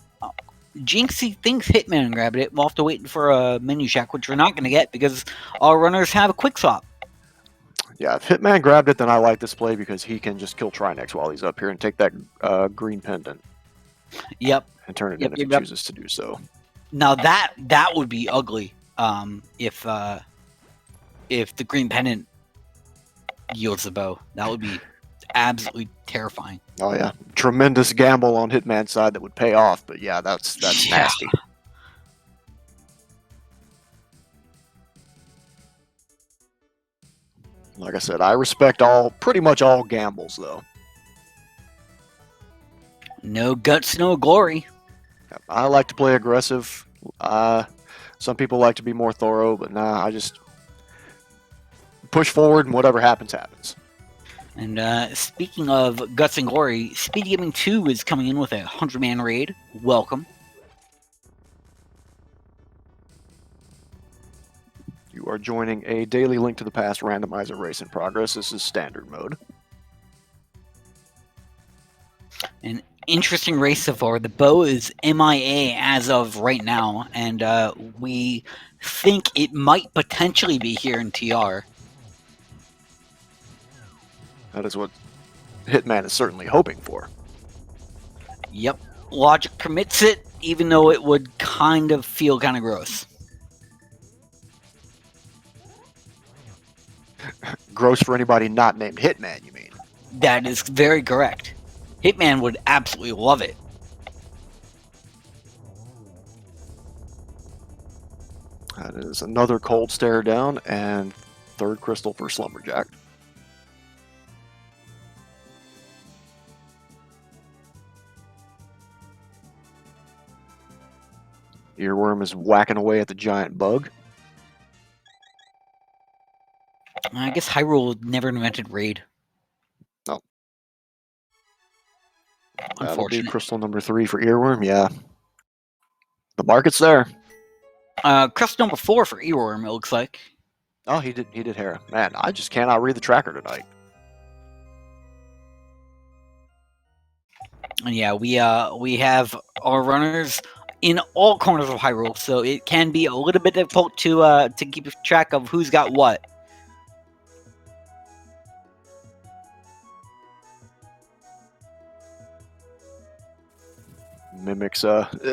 Jinxie thinks Hitman grabbed it. We'll have to wait for a menu shack, which we're not going to get because all runners have a quick swap. Yeah, if Hitman grabbed it, then I like this play because he can just kill Trinex while he's up here and take that green pendant. Yep. And turn it in if he chooses to do so. Now that would be ugly if the green pendant yields the bow. That would be absolutely terrifying. Oh yeah, tremendous gamble on Hitman's side that would pay off, but yeah, that's nasty. Like I said, I respect pretty much all gambles, though. No guts, no glory. I like to play aggressive. Some people like to be more thorough, but nah, I just push forward and whatever happens, happens. And speaking of guts and glory, Speed Gaming 2 is coming in with a 100-man raid. Welcome. You are joining a daily Link to the Past randomizer race in progress. This is standard mode. An interesting race so far. The bow is MIA as of right now, and we think it might potentially be here in TR. That is what Hitman is certainly hoping for. Yep. Logic permits it, even though it would kind of feel kind of gross. Gross for anybody not named Hitman, you mean? That is very correct. Hitman would absolutely love it. That is another cold stare down and third crystal for Slumberjack. Earworm is whacking away at the giant bug. I guess Hyrule never invented raid. No. That'll be Unfortunate. crystal number 3 for Earworm, yeah. The market's there. Crystal number 4 for Earworm, it looks like. Oh, he did Hera. Man, I just cannot read the tracker tonight. And yeah, we have our runners in all corners of Hyrule, so it can be a little bit difficult to keep track of who's got what. Mimics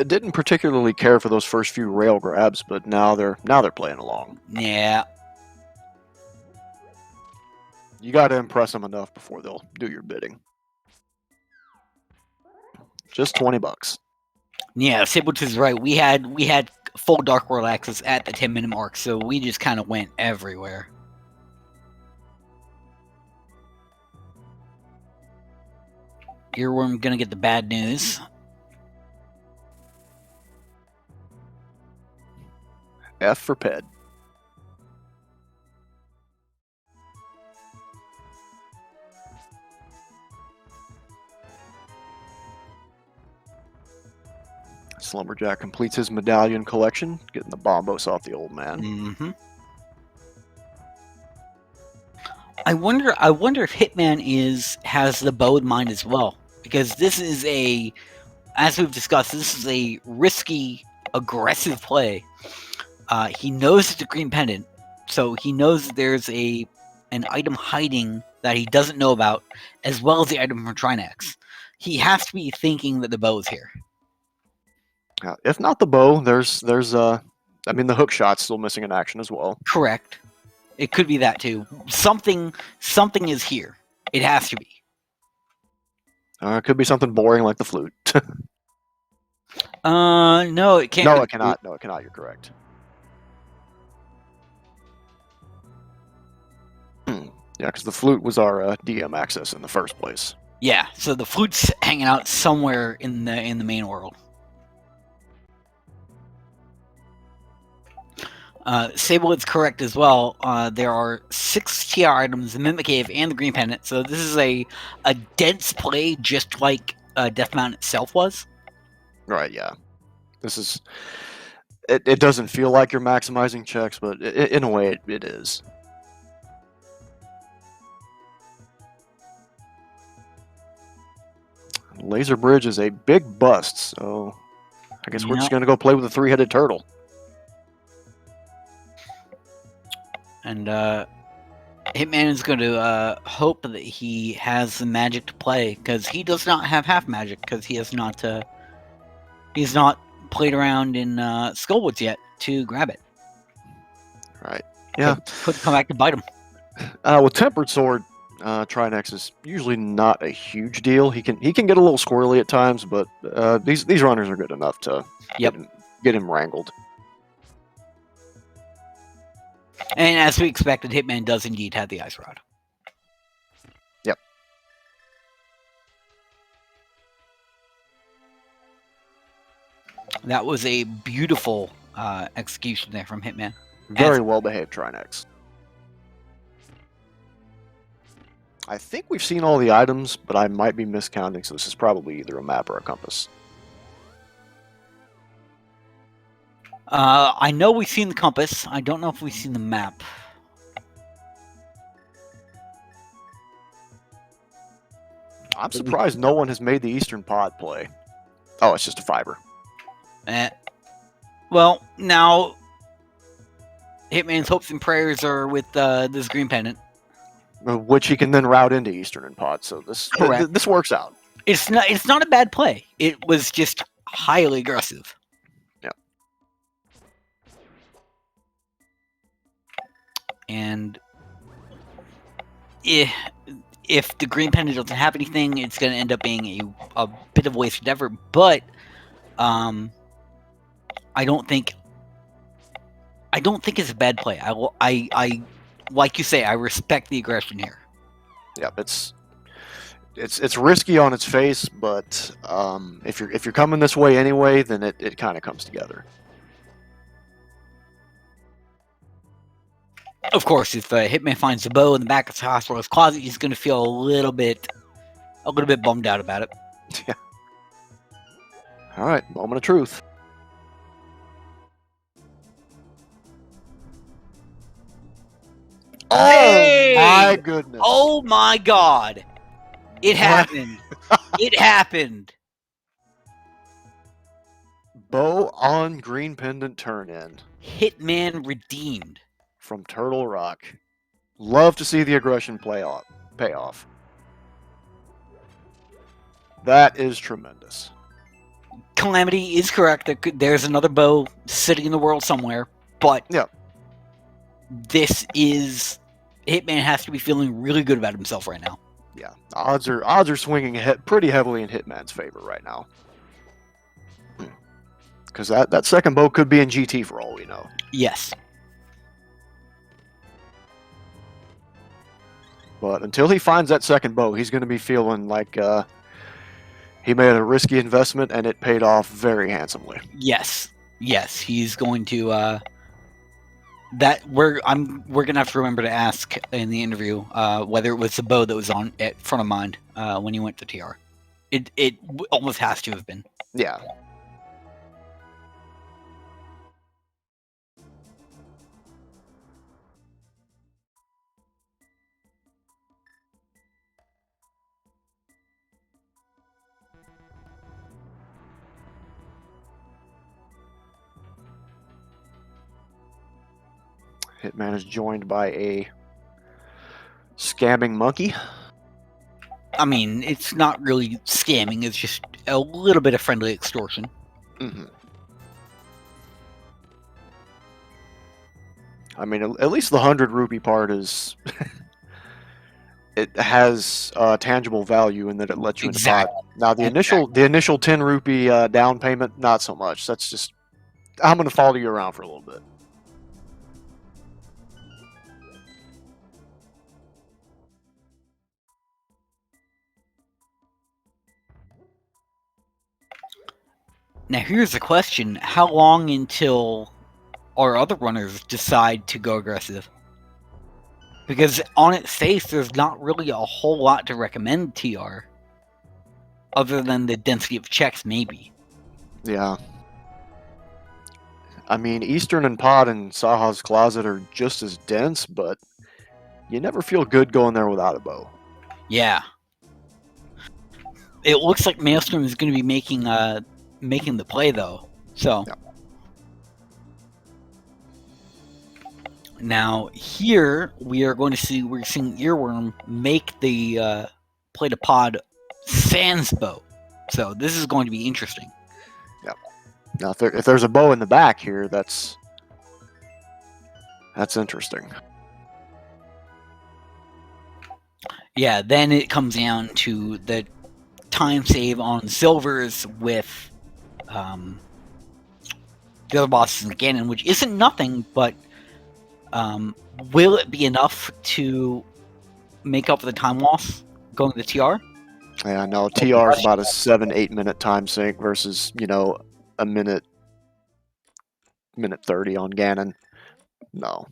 didn't particularly care for those first few rail grabs, but now they're playing along. Yeah. You got to impress them enough before they'll do your bidding. Just $20. Yeah, Sabletooth is right. We had full Dark World access at the 10-minute mark, so we just kind of went everywhere. Earworm gonna get the bad news. F for Ped. Slumberjack completes his medallion collection, getting the bombos off the old man. Mm-hmm. I wonder if Hitman has the bow in mind as well, because this is as we've discussed, this is a risky, aggressive play. He knows it's a green pendant, so he knows there's an item hiding that he doesn't know about, as well as the item from Trinex. He has to be thinking that the bow is here. If not the bow, there's the hook shot's still missing in action as well. Correct. It could be that too. Something is here. It has to be. It could be something boring like the flute. No, it can't. No, it cannot. No, it cannot. You're correct. Yeah, because the flute was our DM access in the first place. Yeah, so the flute's hanging out somewhere in the main world. Sable is correct as well. There are 6 TR items, the Mimic Cave and the Green Pendant, so this is a dense play just like Death Mountain itself was. Right, yeah. This is... It doesn't feel like you're maximizing checks, but in a way it is. Laser Bridge is a big bust, so I guess we're just going to go play with a 3-headed turtle. And Hitman is going to hope that he has the magic to play, because he does not have half magic, because he has not played around in Skullwoods yet to grab it. Right. Yeah. Could come back to bite him. With Tempered Sword, Trinex is usually not a huge deal. He can get a little squirrely at times, but these runners are good enough to get him wrangled. And as we expected, Hitman does indeed have the Ice Rod. Yep. That was a beautiful execution there from Hitman. Very well behaved, Trinex. I think we've seen all the items, but I might be miscounting, so this is probably either a map or a compass. I know we've seen the compass. I don't know if we've seen the map. I'm surprised no one has made the Eastern Pod play. Oh, it's just a fiber. Well, now Hitman's hopes and prayers are with this green pendant, which he can then route into Eastern and Pod. So this works out. It's not a bad play. It was just highly aggressive. Yeah. And if the green pendant doesn't have anything, it's going to end up being a bit of a wasted effort. But I don't think it's a bad play. I like you say, I respect the aggression here. Yep, it's risky on its face, but if you're coming this way anyway, then it kind of comes together. Of course, if Hitman finds the bow in the back of Hospital's closet, he's going to feel a little bit bummed out about it. Yeah. All right, moment of truth. Hey! Oh my goodness! Oh my God! It happened. It happened. Bow on green pendant turn in. Hitman redeemed. From Turtle Rock. Love to see the aggression pay off. That is tremendous. Calamity is correct. There's another bow sitting in the world somewhere, but yeah. This is Hitman has to be feeling really good about himself right now. Yeah, odds are swinging pretty heavily in Hitman's favor right now. Because that second bow could be in GT for all we know. Yes. But until he finds that second bow, he's going to be feeling like he made a risky investment and it paid off very handsomely. Yes, he's going to. We're gonna have to remember to ask in the interview whether it was the bow that was on at front of mind when he went to TR. It almost has to have been. Yeah. Hitman is joined by a scamming monkey. I mean, it's not really scamming. It's just a little bit of friendly extortion. Mm-hmm. I mean, at least the 100 rupee part is... it has tangible value in that it lets you in the pot. Now, the initial 10 rupee down payment, not so much. That's just... I'm going to follow you around for a little bit. Now, here's the question. How long until our other runners decide to go aggressive? Because on its face, there's not really a whole lot to recommend TR. Other than the density of checks, maybe. Yeah. I mean, Eastern and Pod and Saha's Closet are just as dense, but you never feel good going there without a bow. Yeah. It looks like Maelstrom is going to be making the play, though. So. Yeah. Now, here, we're seeing Earworm make the play to Pod sans bow. So, this is going to be interesting. Yep. Now, if there's a bow in the back here, that's interesting. Yeah, then it comes down to the time save on silvers with the other bosses in Ganon, which isn't nothing, but Will it be enough to make up for the time loss going to TR? Yeah, no, TR is about a 7-8 minute time sink versus, you know, a minute 30 on Ganon. No.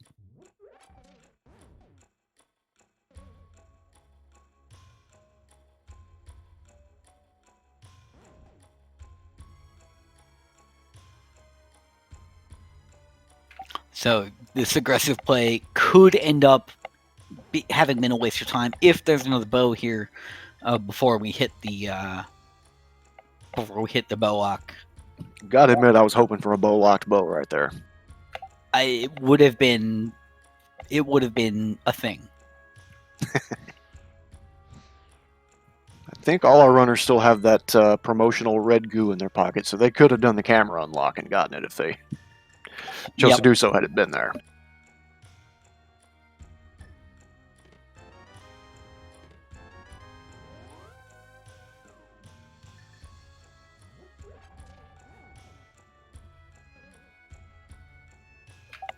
So this aggressive play could end up having been a waste of time if there's another bow here before we hit the bow lock. Gotta admit, I was hoping for a locked bow right there. It would have been a thing. I think all our runners still have that promotional red goo in their pocket, so they could have done the camera unlock and gotten it if they chose to do so had it been there.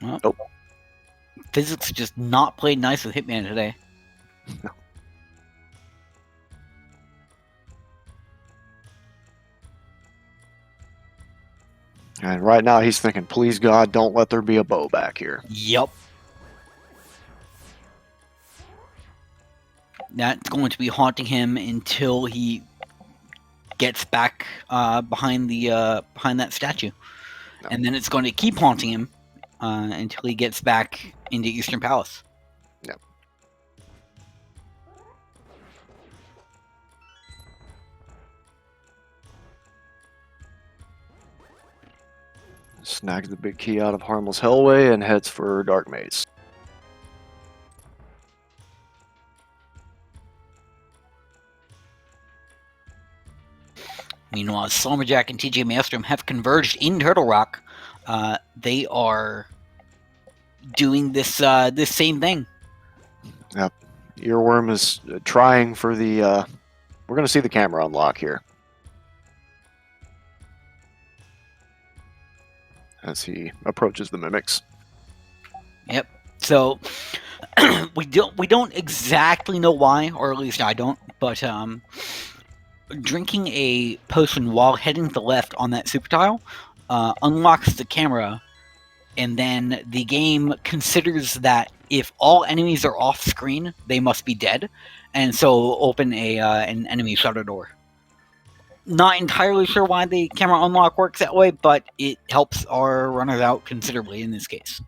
Well, physics just not played nice with Hitman today. No. And right now he's thinking, please God, don't let there be a bow back here. Yep. That's going to be haunting him until he gets back behind that statue. No. And then it's going to keep haunting him until he gets back into Eastern Palace. Yep. Snags the big key out of Harmless Hellway and heads for Dark Maze. Meanwhile, Slumberjack and TJ Maelstrom have converged in Turtle Rock. They are doing this same thing. Yep. Earworm is trying for the... we're going to see the camera unlock here. As he approaches the mimics. Yep. So we don't exactly know why, or at least I don't, but drinking a potion while heading to the left on that super tile unlocks the camera, and then the game considers that if all enemies are off screen, they must be dead, and so open an enemy shutter door. Not entirely sure why the camera unlock works that way, but it helps our runners out considerably in this case.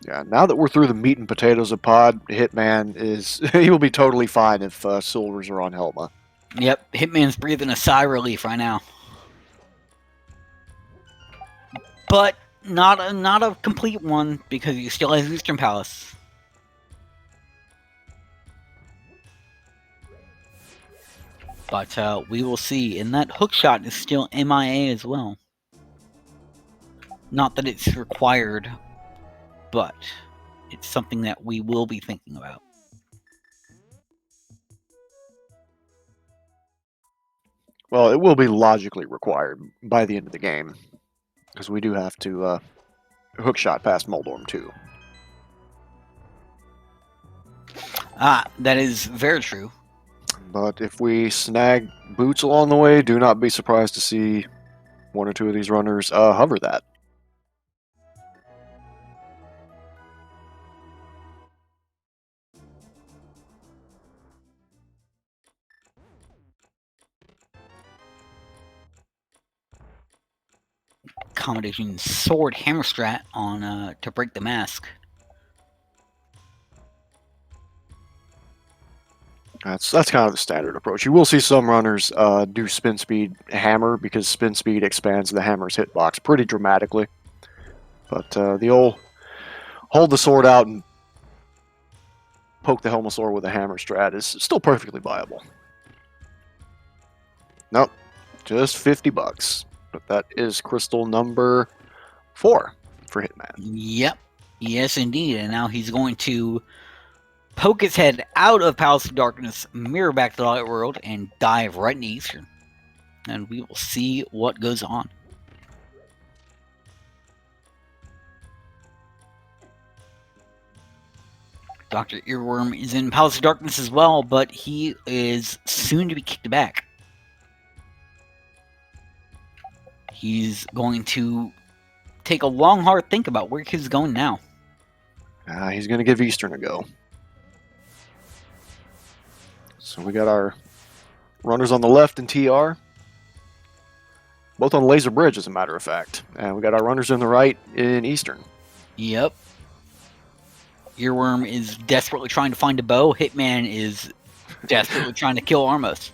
Yeah, now that we're through the meat and potatoes of Pod, Hitman is... he will be totally fine if Silvers are on Helma. Yep, Hitman's breathing a sigh of relief right now. But not a complete one, because he still has Eastern Palace. But we will see. And that hookshot is still MIA as well. Not that it's required, but it's something that we will be thinking about. Well, it will be logically required by the end of the game, because we do have to hookshot past Moldorm too. That is very true. But if we snag boots along the way, do not be surprised to see one or two of these runners hover that. Combination sword hammer strat on to break the mask. That's kind of the standard approach. You will see some runners do spin speed hammer, because spin speed expands the hammer's hitbox pretty dramatically. But the old hold the sword out and poke the Helmosaur with a hammer strat is still perfectly viable. Nope, just $50. But that is crystal number 4 for Hitman. Yep. Yes, indeed. And now he's going to poke his head out of Palace of Darkness, mirror back to the Light World, and dive right into Eastern. And we will see what goes on. Dr. Earworm is in Palace of Darkness as well, but he is soon to be kicked back. He's going to take a long, hard think about where he's going now. He's going to give Eastern a go. So we got our runners on the left in TR. Both on Laser Bridge, as a matter of fact. And we got our runners on the right in Eastern. Yep. Earworm is desperately trying to find a bow. Hitman is desperately trying to kill Armos.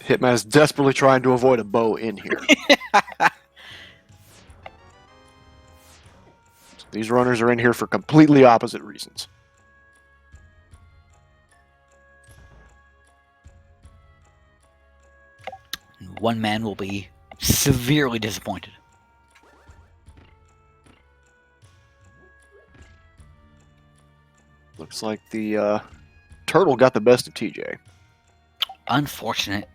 Hitman is desperately trying to avoid a bow in here. So these runners are in here for completely opposite reasons. One man will be severely disappointed. Looks like the turtle got the best of TJ. Unfortunate.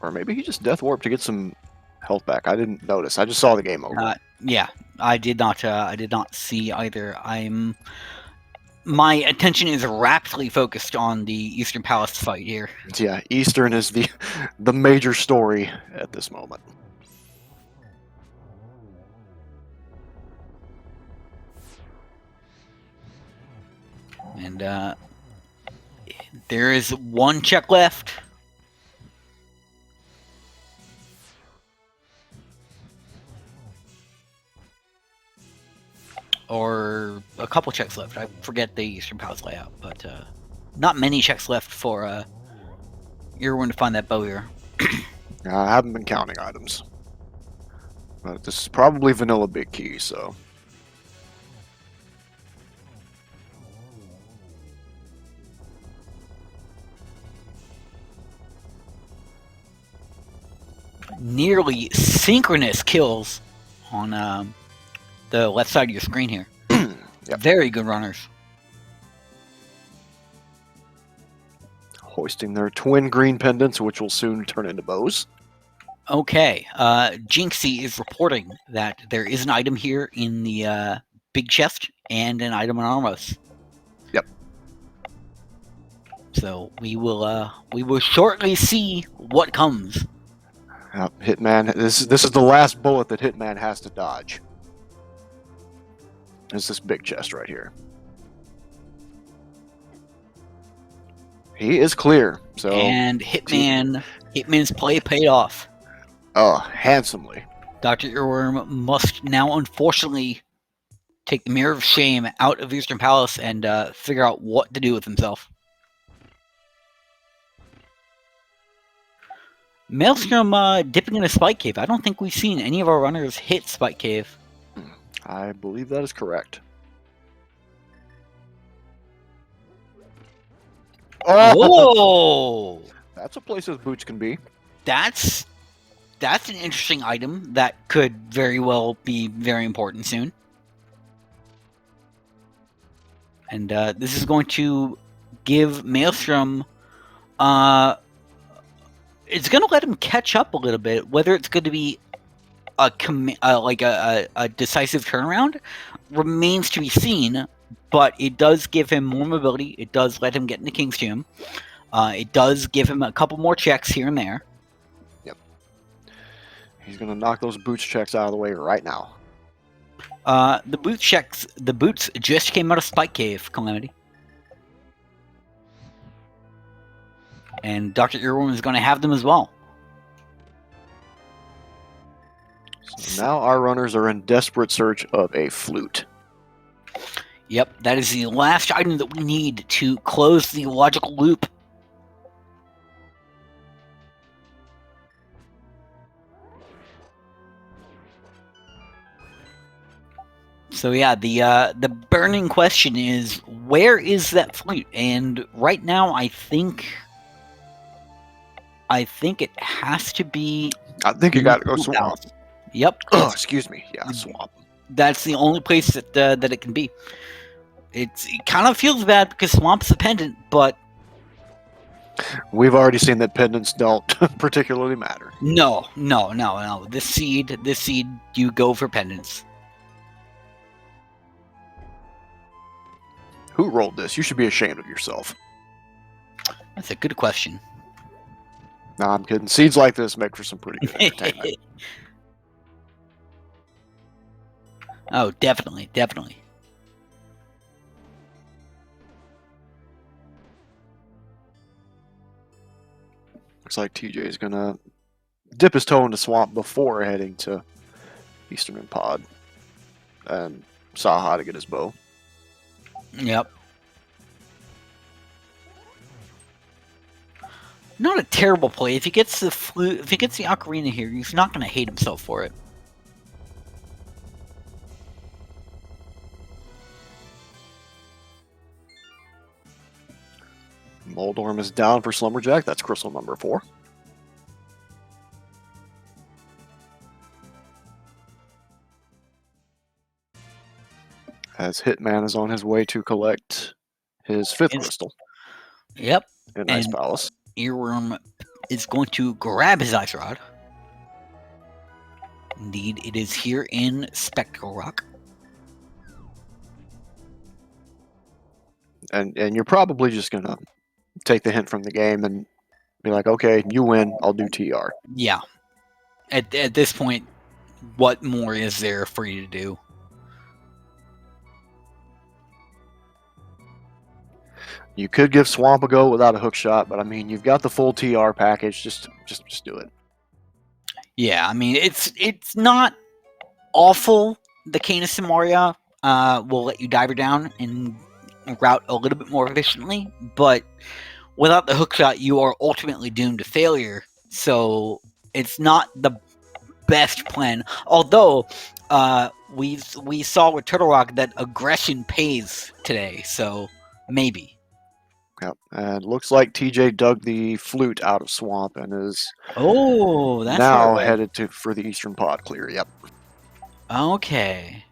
Or maybe he just death warped to get some health back. I didn't notice. I just saw the game over. Yeah, I did not see either. My attention is rapidly focused on the Eastern Palace fight here. Yeah, Eastern is the major story at this moment. And there is one check left. Or a couple checks left. I forget the Eastern Palace layout, but not many checks left for Earworm to find that bow here. I haven't been counting items. But this is probably vanilla big key, so... Nearly synchronous kills on the left side of your screen here. Yep. Very good runners. Hoisting their twin green pendants, which will soon turn into bows. Okay, Jinxie is reporting that there is an item here in the big chest and an item on Armos. Yep. So we will shortly see what comes. Hitman, this is the last bullet that Hitman has to dodge. It's this big chest right here. He is clear. So And Hitman's play paid off. Oh, handsomely. Dr. Earworm must now unfortunately take the Mirror of Shame out of Eastern Palace and figure out what to do with himself. Maelstrom dipping in a Spike Cave. I don't think we've seen any of our runners hit Spike Cave. I believe that is correct. Oh! That's a place as boots can be. That's an interesting item that could very well be very important soon. And this is going to give Maelstrom... it's going to let him catch up a little bit. Whether it's going to be a decisive turnaround remains to be seen, but it does give him more mobility. It does let him get into King's Tomb. It does give him a couple more checks here and there. Yep. He's going to knock those boots checks out of the way right now. The boots just came out of Spike Cave, Calamity. And Dr. Earworm is going to have them as well. So now our runners are in desperate search of a flute. Yep, that is the last item that we need to close the logical loop. So yeah, the burning question is, where is that flute? And right now, I think I think it has to be. I think you got to go swamp. House. Yep. Oh, excuse me. Yeah, swamp. That's the only place that it can be. It kind of feels bad because swamp's a pendant, but We've already seen that pendants don't particularly matter. no. This seed, you go for pendants. Who rolled this? You should be ashamed of yourself. That's a good question. Nah, I'm kidding. Seeds like this make for some pretty good entertainment. Oh, definitely. Looks like TJ is gonna dip his toe into swamp before heading to Eastern Pod and Saha to get his bow. Yep. Not a terrible play. If he gets the flute, if he gets the ocarina here, he's not going to hate himself for it. Moldorm is down for Slumberjack. That's crystal number 4. As Hitman is on his way to collect his 5th crystal Yep. in Ice Palace. Earworm is going to grab his Ice Rod. Indeed, it is here in Spectral Rock. And you're probably just going to take the hint from the game and be like, okay, you win, I'll do TR. Yeah. At this point, what more is there for you to do? You could give Swamp a go without a hook shot, but I mean, you've got the full TR package. Just do it. Yeah, I mean, it's not awful. The Canis and Moria will let you diver down and route a little bit more efficiently, but without the hook shot, you are ultimately doomed to failure. So it's not the best plan. Although we saw with Turtle Rock that aggression pays today, so maybe. Yep. And looks like TJ dug the flute out of Swamp and is that's now headed for the Eastern Pod clear. Yep. Okay.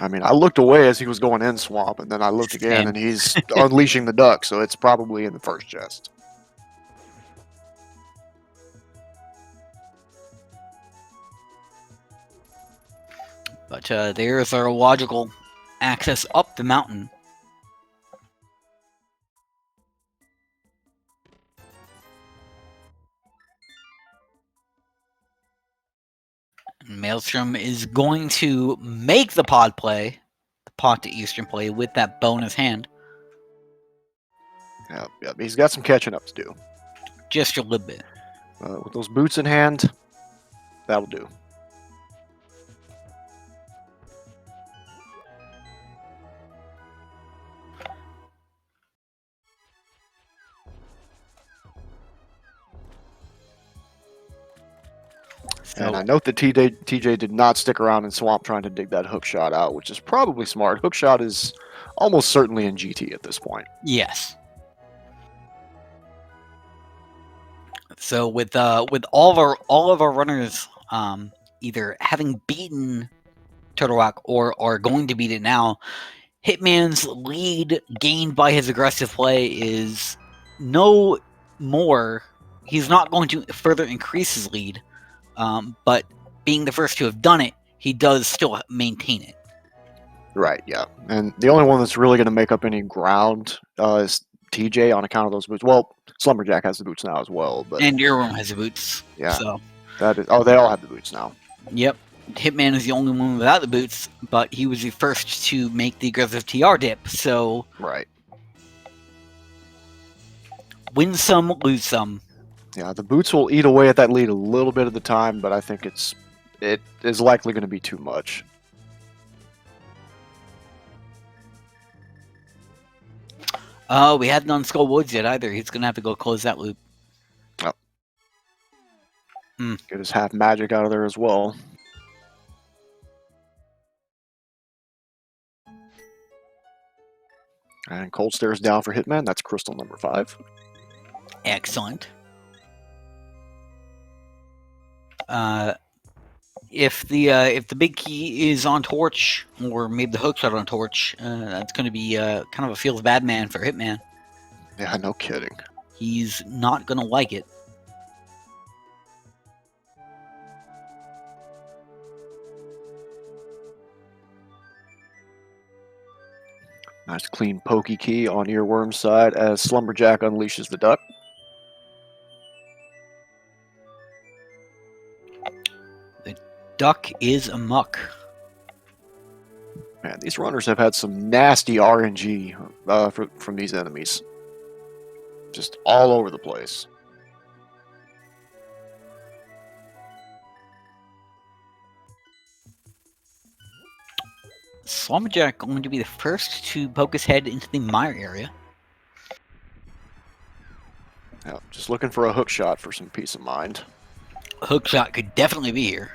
I mean, I looked away as he was going in Swamp, and then I looked again, and he's unleashing the duck, so it's probably in the first chest. But there's our logical access up the mountain. Maelstrom is going to make the pod play, the pod to Eastern play, with that bonus hand. Yep. He's got some catching up to do. Just a little bit. With those boots in hand, that'll do. And I note that TJ did not stick around in Swamp trying to dig that hook shot out, which is probably smart. Hook shot is almost certainly in GT at this point. Yes. So with all of our runners either having beaten Turtle Rock or are going to beat it now, Hitman's lead gained by his aggressive play is no more. He's not going to further increase his lead. But being the first to have done it, he does still maintain it. Right, yeah. And the only one that's really going to make up any ground is TJ on account of those boots. Well, Slumberjack has the boots now as well. And Earworm has the boots. Yeah. So. That is. Oh, they all have the boots now. Yep. Hitman is the only one without the boots, but he was the first to make the aggressive TR dip, so... Right. Win some, lose some. Yeah, the boots will eat away at that lead a little bit of the time, but I think it is likely going to be too much. We haven't done Skull Woods yet either. He's going to have to go close that loop. Oh. Get his half magic out of there as well. And Cold Stare's down for Hitman. That's crystal number 5. Excellent. If the big key is on torch, or maybe the hookshot on torch, that's going to be kind of a feels bad man for Hitman. Yeah, no kidding. He's not going to like it. Nice clean pokey key on Earworm's side as Slumberjack unleashes the duck. The duck is amuck. Man, these runners have had some nasty RNG from these enemies. Just all over the place. Slumberjack going to be the first to poke his head into the mire area. Yeah, just looking for a hook shot for some peace of mind. Hookshot could definitely be here.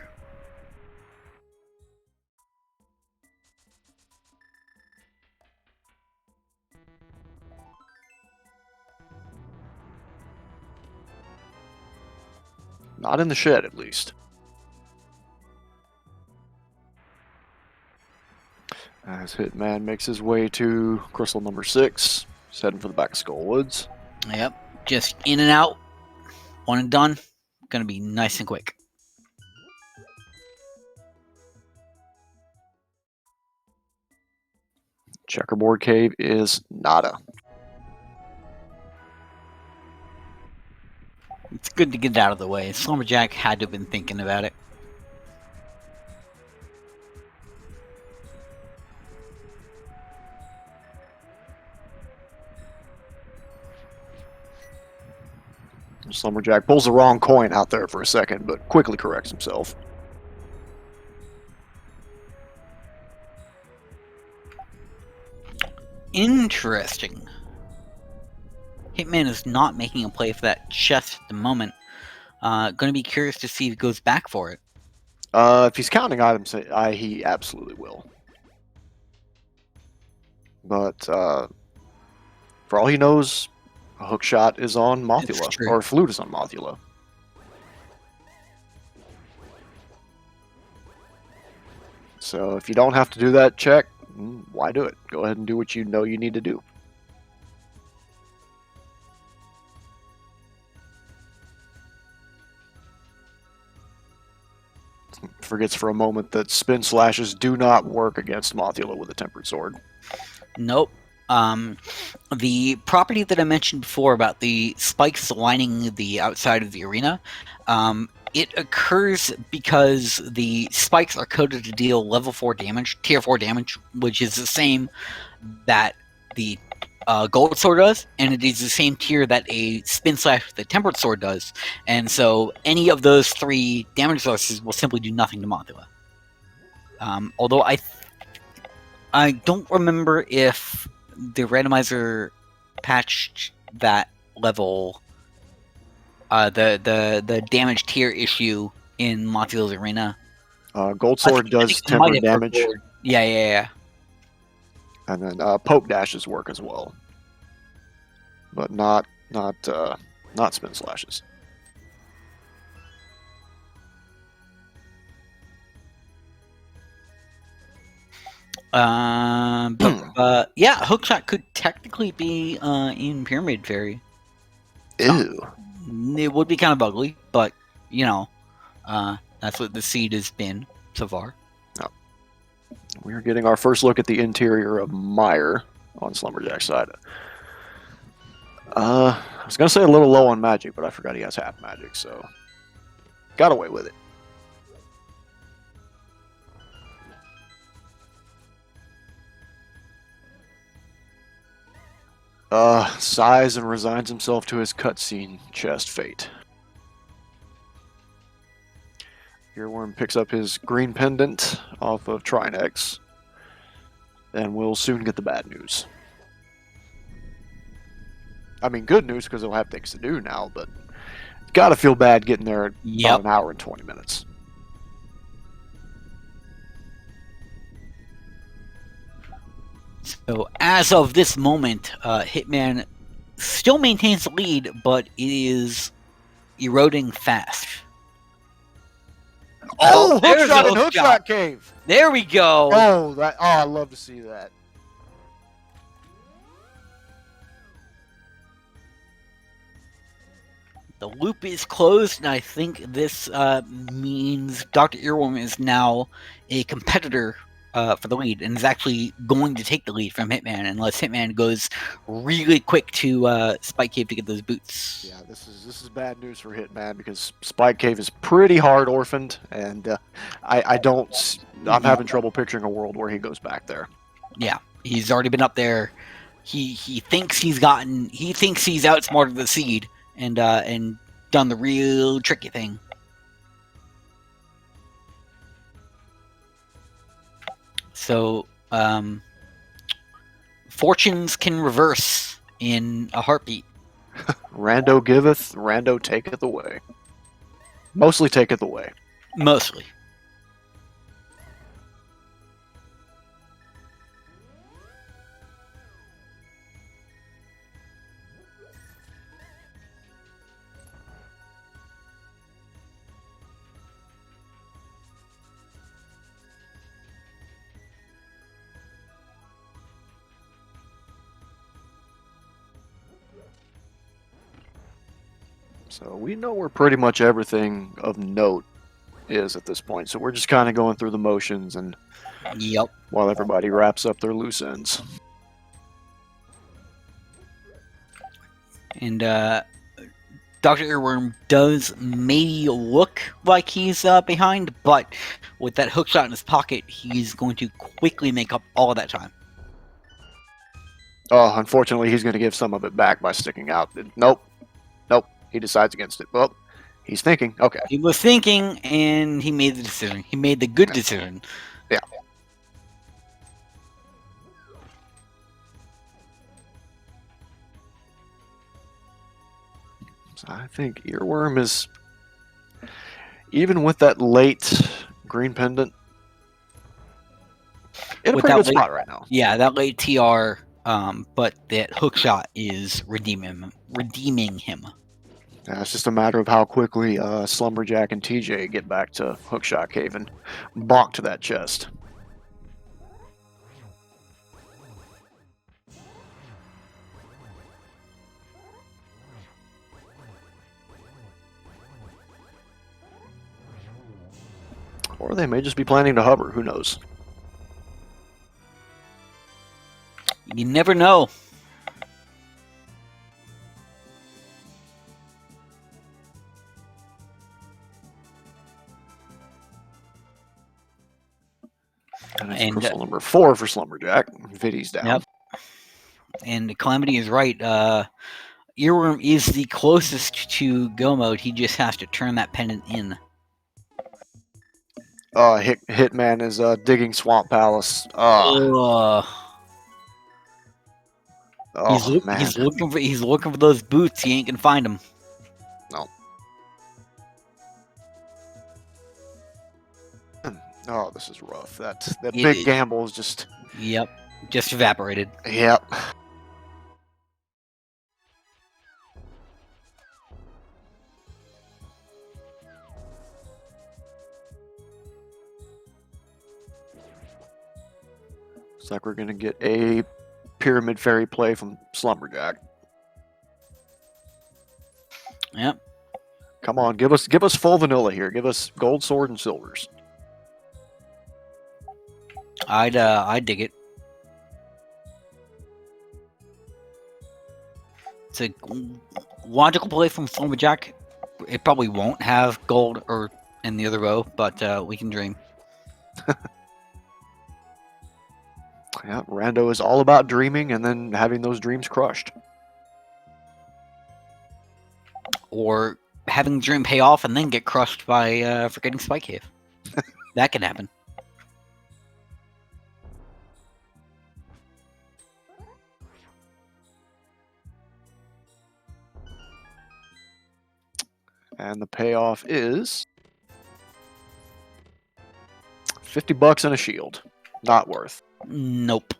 Not in the shed, at least. As Hitman makes his way to crystal number 6, he's heading for the back of Skull Woods. Yep, just in and out, one and done. Gonna be nice and quick. Checkerboard Cave is nada. It's good to get it out of the way. Slumberjack had to have been thinking about it. Slumberjack pulls the wrong coin out there for a second, but quickly corrects himself. Interesting. Hitman is not making a play for that chest at the moment. Going to be curious to see if he goes back for it. If he's counting items, he absolutely will. But for all he knows, a hook shot is on Mothula, or a flute is on Mothula. So if you don't have to do that check, why do it? Go ahead and do what you know you need to do. Forgets for a moment that spin slashes do not work against Mothula with a tempered sword. Nope. The property that I mentioned before about the spikes lining the outside of the arena, it occurs because the spikes are coded to deal level 4 damage, tier 4 damage, which is the same that the gold sword does, and it is the same tier that a spin slash with a tempered sword does. And so any of those 3 damage sources will simply do nothing to Mothula. Although I don't remember if the randomizer patched that level, the damage tier issue in Mothula's arena. Gold sword does tempered damage. Yeah. And then poke dashes work as well, but not spin slashes. Yeah, hookshot could technically be in Pyramid Fairy. Ew. It would be kind of ugly, but you know, that's what the seed has been so far. No. We're getting our first look at the interior of Mire on Slumberjack's side. I was gonna say a little low on magic, but I forgot he has half magic, so got away with it. Sighs and resigns himself to his cutscene chest fate. Earworm picks up his green pendant off of Trinex, and we'll soon get the bad news. I mean, good news because he'll have things to do now, but gotta feel bad getting there in about an hour and 20 minutes. So as of this moment, Hitman still maintains the lead, but it is eroding fast. Oh, there's hookshot a and hookshot cave. There we go. Oh, I love to see that. The loop is closed, and I think this means Dr. Earworm is now a competitor for the lead, and is actually going to take the lead from Hitman, unless Hitman goes really quick to Spike Cave to get those boots. Yeah, this is bad news for Hitman, because Spike Cave is pretty hard orphaned, and I'm having trouble picturing a world where he goes back there. Yeah, he's already been up there. He thinks he's outsmarted the seed and done the real tricky thing. So fortunes can reverse in a heartbeat. Rando giveth, Rando taketh away. Mostly taketh away. Mostly. So we know where pretty much everything of note is at this point. So we're just kind of going through the motions, and Yep. while everybody wraps up their loose ends. And Dr. Earworm does maybe look like he's behind, but with that hookshot in his pocket, he's going to quickly make up all of that time. Oh, unfortunately, he's going to give some of it back by sticking out. Nope. He decides against it. Well, he's thinking. Okay. He was thinking, and he made the decision. He made the good decision. Yeah. So I think Earworm is, even with that late green pendant, in a pretty good spot right now. Yeah, that late TR, but that hookshot is redeeming him. Yeah, it's just a matter of how quickly Slumberjack and TJ get back to Hookshot Cave and bonk to that chest. Or they may just be planning to hover, who knows? You never know. And crystal number 4 for Slumberjack. Viddy's down. Yep. And Calamity is right. Earworm is the closest to go mode. He just has to turn that pendant in. Hitman is digging Swamp Palace. He's looking for those boots. He ain't gonna find them. No. Oh, this is rough. That big gamble is just. Yep, just evaporated. Yep. Looks like we're gonna get a Pyramid Fairy play from Slumberjack. Yep. Come on, give us full vanilla here. Give us gold, sword, and silvers. I'd dig it. It's a logical play from Slumberjack. It probably won't have gold or in the other row, but we can dream. Yeah, Rando is all about dreaming and then having those dreams crushed. Or having the dream pay off and then get crushed by forgetting Spike Cave. That can happen. And the payoff is $50 and a shield. Not worth. Nope.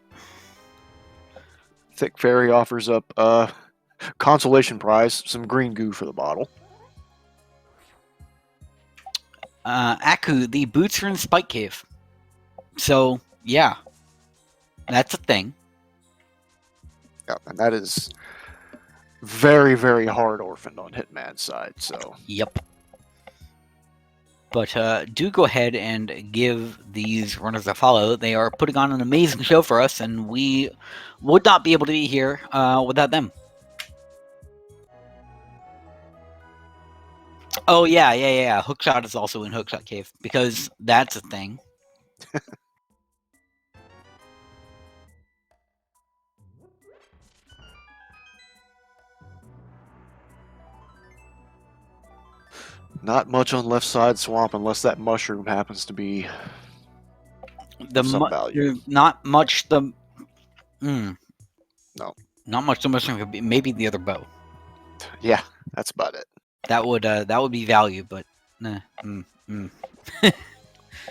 Thick Fairy offers up Consolation prize, some green goo for the bottle. Aku, the boots are in Spike Cave. So, yeah. That's a thing. Yeah, and that is very, very hard orphaned on Hitman's side, so... Yep. But do go ahead and give these runners a follow. They are putting on an amazing show for us, and we would not be able to be here without them. Oh, yeah. Hookshot is also in Hookshot Cave, because that's a thing. Not much on left side swamp unless that mushroom happens to be some value. Not much the... No. Not much the mushroom could be. Maybe the other bow. Yeah, that's about it. That would be value, but...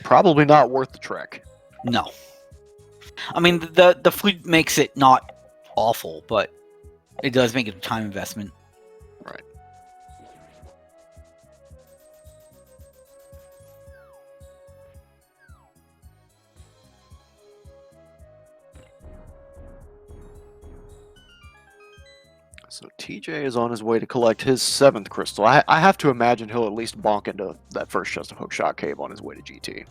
Probably not worth the trek. No. I mean, the flute makes it not awful, but it does make it a time investment. Right. So TJ is on his way to collect his 7th crystal. I have to imagine he'll at least bonk into that first chest of Hookshot Cave on his way to GT.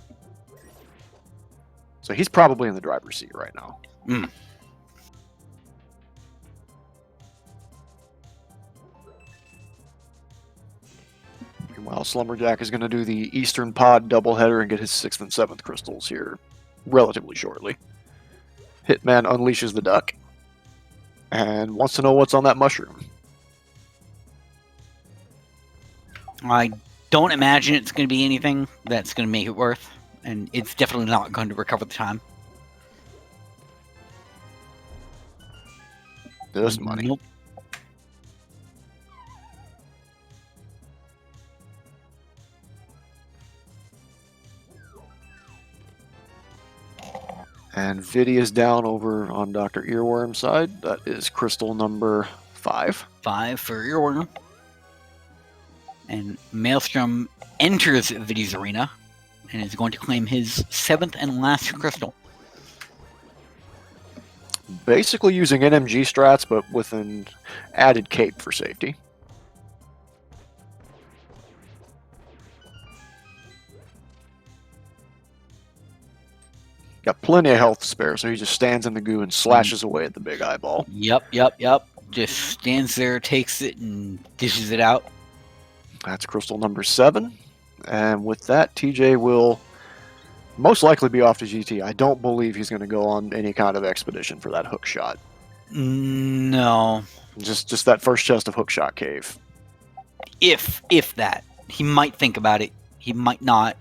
So he's probably in the driver's seat right now. Meanwhile, Slumberjack is going to do the Eastern Pod doubleheader and get his 6th and 7th crystals here relatively shortly. Hitman unleashes the duck and wants to know what's on that mushroom. I don't imagine it's going to be anything that's going to make it worth, and it's definitely not going to recover the time. Just money. Nope. And Viddy is down over on Dr. Earworm's side. That is crystal number 5. 5 for Earworm. And Maelstrom enters Viddy's arena and is going to claim his 7th and last crystal. Basically using NMG strats, but with an added cape for safety. Got plenty of health to spare, so he just stands in the goo and slashes away at the big eyeball. Yep. Just stands there, takes it, and dishes it out. That's crystal number 7. And with that, TJ will most likely be off to GT. I don't believe he's going to go on any kind of expedition for that hook shot. No. Just that first chest of Hookshot Cave. If that. He might think about it. He might not.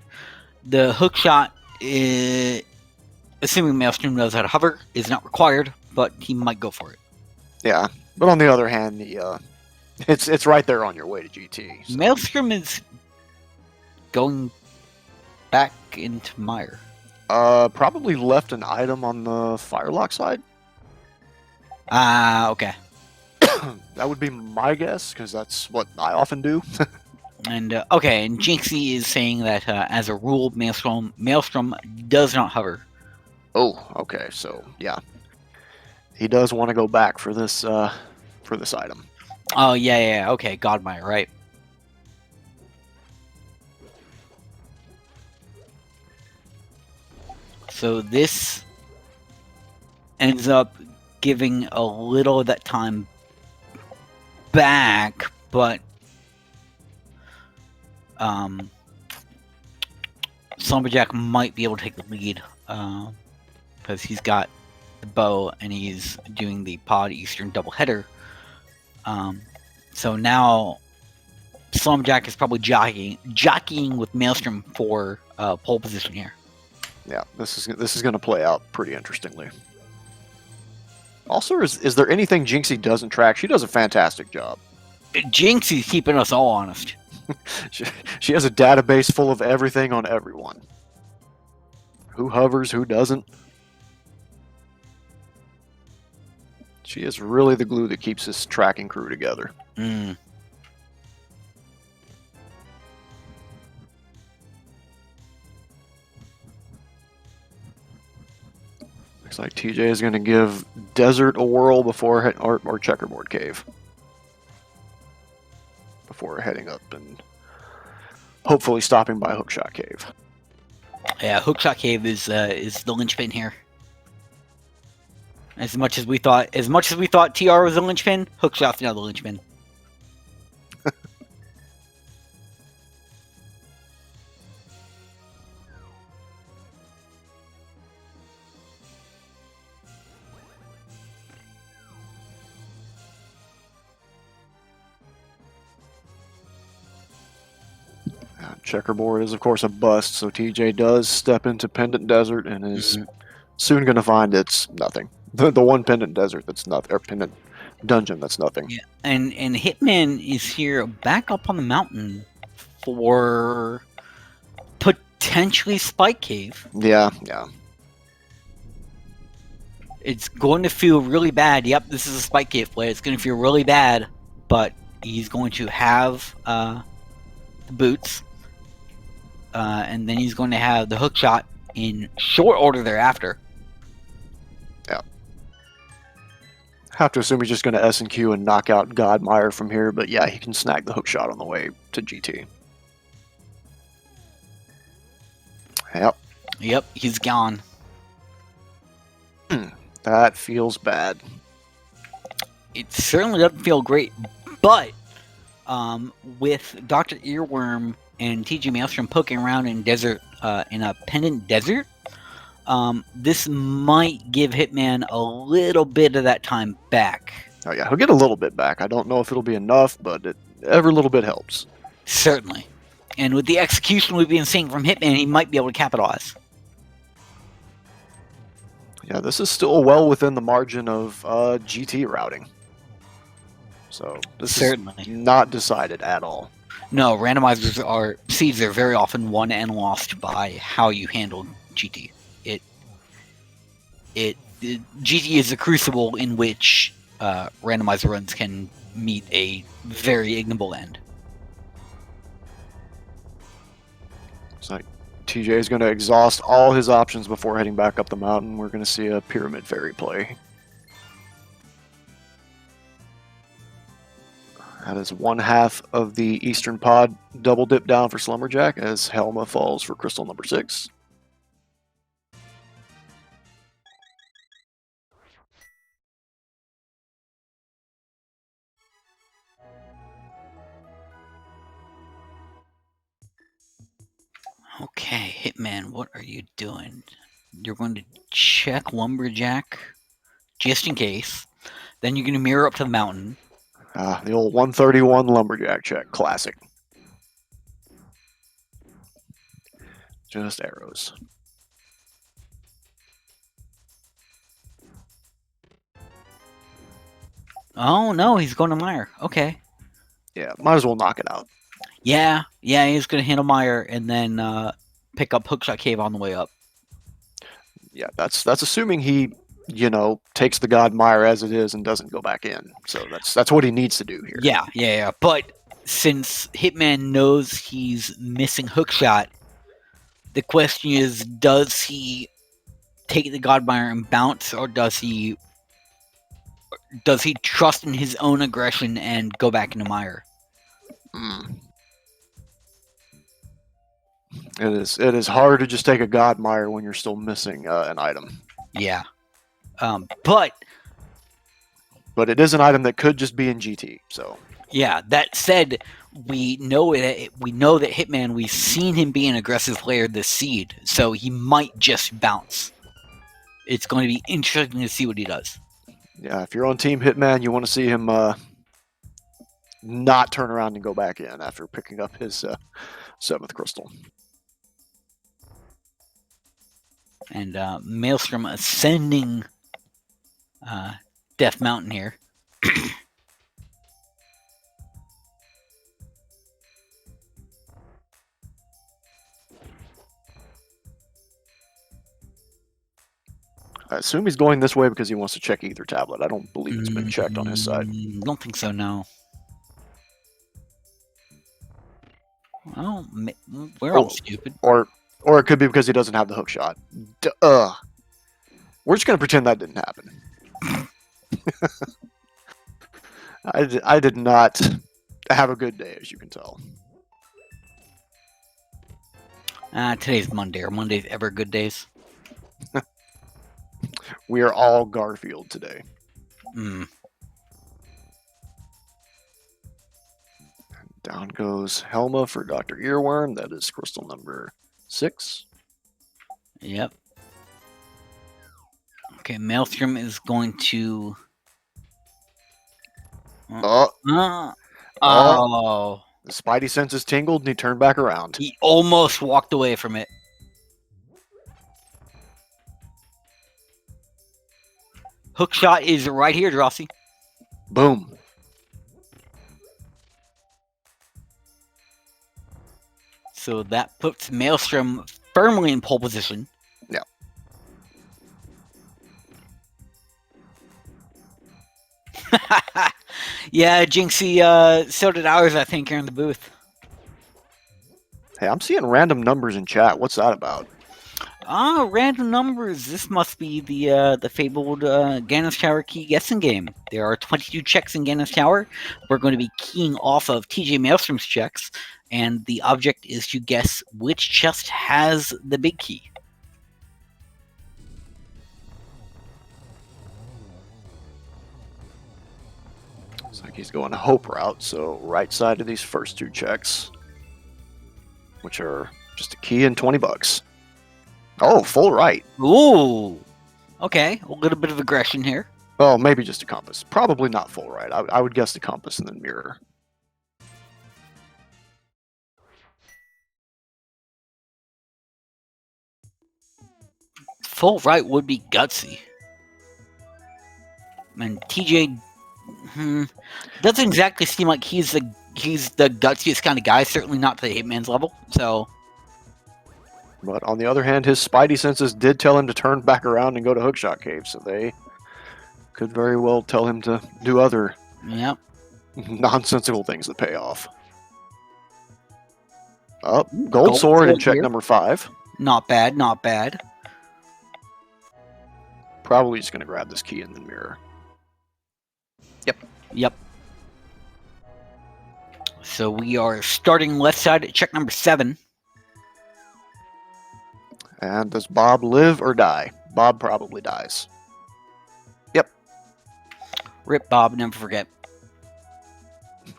The hook shot, assuming Maelstrom knows how to hover, is not required, but he might go for it. Yeah, but on the other hand, it's right there on your way to GT. So. Maelstrom is going back into Mire. Probably left an item on the Firelock side. Okay. That would be my guess, because that's what I often do. And Jinxie is saying that as a rule, Maelstrom does not hover. Oh, okay. So yeah, he does want to go back for this item. Oh yeah. Okay, Godmire, right? So this ends up giving a little of that time back, but Slumberjack might be able to take the lead because he's got the bow and he's doing the Pod Eastern doubleheader. So now Slumberjack is probably jockeying with Maelstrom for pole position here. Yeah, this is going to play out pretty interestingly. Also, is there anything Jinxie doesn't track? She does a fantastic job. Jinxie's keeping us all honest. She has a database full of everything on everyone. Who hovers, who doesn't. She is really the glue that keeps this tracking crew together. Mm. Looks like TJ is going to give Desert a whirl before or Checkerboard Cave before heading up and hopefully stopping by Hookshot Cave. Yeah, Hookshot Cave is the linchpin here. As much as we thought TR was the linchpin, Hookshot's now the linchpin. Checkerboard is, of course, a bust, so TJ does step into Pendant Desert and is soon going to find it's nothing. The one Pendant Desert that's nothing, or Pendant Dungeon that's nothing. Yeah, and Hitman is here back up on the mountain for potentially Spike Cave. Yeah. It's going to feel really bad. Yep, this is a Spike Cave play. It's going to feel really bad, but he's going to have the boots, and then he's going to have the hook shot in short order thereafter. Yeah. Have to assume he's just going to S&Q and knock out Godmire from here, but yeah, he can snag the hook shot on the way to GT. Yep, he's gone. That feels bad. It certainly doesn't feel great, but with Dr. Earworm and TG Maelstrom poking around in a Pendant Desert, this might give Hitman a little bit of that time back. Oh yeah, he'll get a little bit back. I don't know if it'll be enough, but every little bit helps. Certainly. And with the execution we've been seeing from Hitman, he might be able to capitalize. Yeah, this is still well within the margin of GT routing. So this Certainly is not decided at all. No, randomizers seeds are very often won and lost by how you handle GT. GT is a crucible in which randomizer runs can meet a very ignoble end. So TJ is going to exhaust all his options before heading back up the mountain. We're going to see a Pyramid Fairy play. That is one half of the Eastern Pod double dip down for Slumberjack as Helma falls for crystal number 6. Okay, Hitman, what are you doing? You're going to check Lumberjack just in case. Then you're going to mirror up to the mountain. The old 131 Lumberjack check. Classic. Just arrows. Oh, no, he's going to Mire. Okay. Yeah, might as well knock it out. Yeah, he's going to handle Mire and then pick up Hookshot Cave on the way up. Yeah, that's assuming he, takes the God Mire as it is and doesn't go back in. So that's what he needs to do here. Yeah. But since Hitman knows he's missing Hookshot, the question is, does he take the Godmire and bounce, or does he trust in his own aggression and go back into Mire? It is hard to just take a Godmire when you're still missing an item. Yeah. But it is an item that could just be in GT. So yeah, that said, we know that Hitman, we've seen him be an aggressive player this seed, so he might just bounce. It's going to be interesting to see what he does. Yeah, if you're on Team Hitman, you want to see him not turn around and go back in after picking up his 7th crystal. And Maelstrom ascending Death Mountain here. I assume he's going this way because he wants to check Ether Tablet. I don't believe it's been checked on his side. Don't think so, no. Well, we're all stupid. Or it could be because he doesn't have the hook shot. We're just going to pretend that didn't happen. I did not have a good day, as you can tell. Today's Monday. Are Mondays ever good days? We are all Garfield today. Down goes Helma for Dr. Earworm. That is crystal number 6. Yep. Okay, Maelstrom is going to... Oh. The Spidey senses tingled and he turned back around. He almost walked away from it. Hook shot is right here, Drosy. Boom. So that puts Maelstrom firmly in pole position. Yeah. Yeah, Jinxie, so did ours, I think, here in the booth. Hey, I'm seeing random numbers in chat. What's that about? Random numbers. This must be the fabled Ganon's Tower key guessing game. There are 22 checks in Ganon's Tower. We're going to be keying off of TJ Maelstrom's checks, and the object is to guess which chest has the big key. Looks like he's going a hope route, so right side of these first 2 checks, which are just a key and $20. Oh, full right. Ooh. Okay, a little bit of aggression here. Oh, maybe just a compass. Probably not full right. I would guess the compass and then mirror. Full right would be gutsy. And TJ doesn't exactly seem like he's the gutsiest kind of guy. Certainly not to the Hitman's level. So. But on the other hand, his Spidey senses did tell him to turn back around and go to Hookshot Cave, so they could very well tell him to do other nonsensical things that pay off. Oh, gold sword in check number 5. Not bad, not bad. Probably just going to grab this key in the mirror. Yep. So we are starting left side at check number 7. And does Bob live or die? Bob probably dies. Yep. Rip Bob, never forget.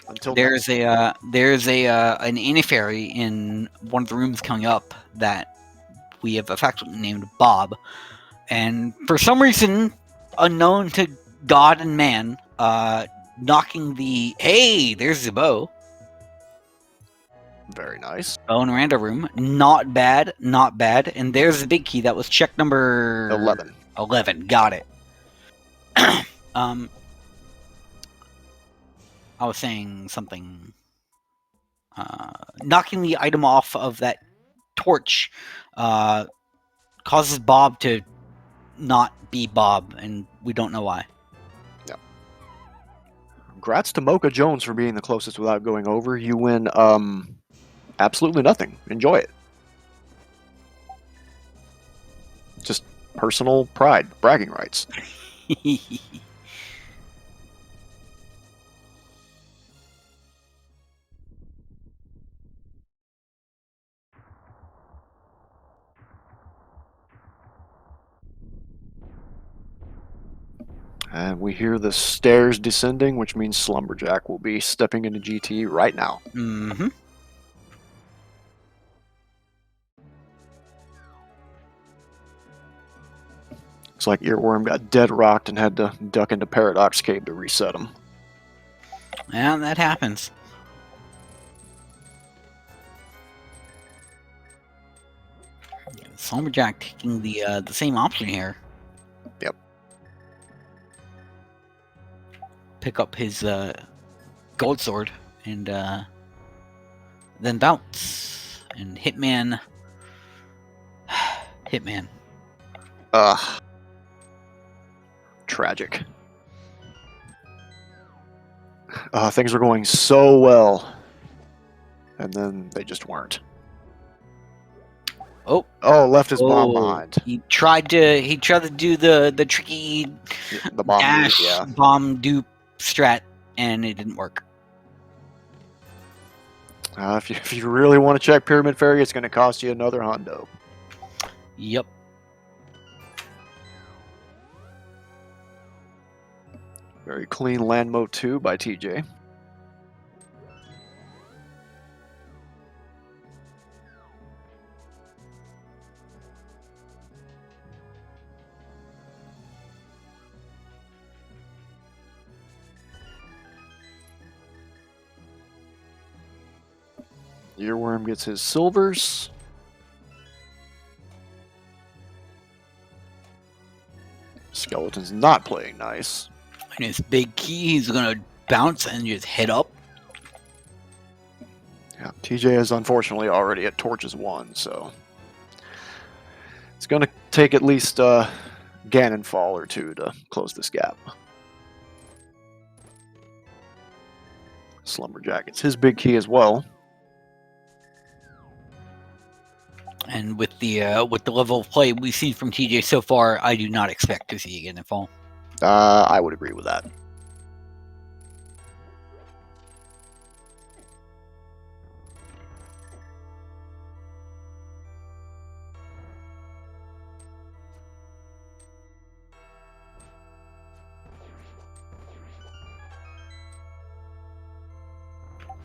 Until there's an Anifairy in one of the rooms coming up that we have affectionately named Bob, and for some reason unknown to God and man, knocking the there's the bow. Very nice. Bow and Randa room, not bad, not bad. And there's the big key. That was check number 11. 11, got it. I was saying something. Knocking the item off of that torch causes Bob to not be Bob, and we don't know why. Yeah. Congrats to Mocha Jones for being the closest without going over. You win absolutely nothing. Enjoy it. Just personal pride, bragging rights. And we hear the stairs descending, which means Slumberjack will be stepping into GT right now. Mm-hmm. Looks like Earworm got dead rocked and had to duck into Paradox Cave to reset him. Yeah, that happens. Slumberjack taking the same option here. Yep. Pick up his gold sword and then bounce. And Hitman. tragic. Things were going so well, and then they just weren't. Oh, left his bomb behind. he tried to do the tricky The bomb dash dude, yeah. bomb dupe strat, and it didn't work. If you really want to check Pyramid Fairy, it's going to cost you another hundo. Yep. Very clean land mode 2 by TJ. Earworm gets his silvers. Skeleton's not playing nice. And his big key, he's gonna bounce and just head up. Yeah, TJ is unfortunately already at Torches 1, so it's going to take at least Ganon fall or 2 to close this gap. Slumberjack gets his big key as well. And with the level of play we've seen from TJ so far, I do not expect to see Ganon fall. I would agree with that.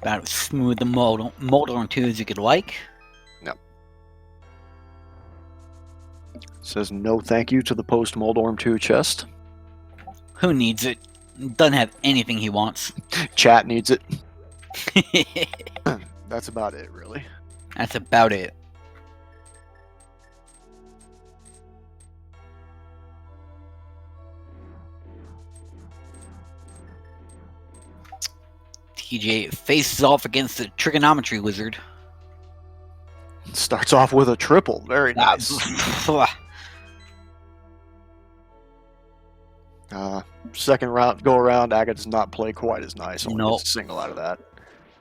About as smooth the mold on 2 as you could like. Yep. Says no thank you to the post Moldorm 2 chest. Who needs it? Doesn't have anything he wants. Chat needs it. That's about it, really. That's about it. TJ faces off against the trigonometry wizard. Starts off with a triple. Very nice. Second round go around, Aga does not play quite as nice. Only Nope. gets a single out of that.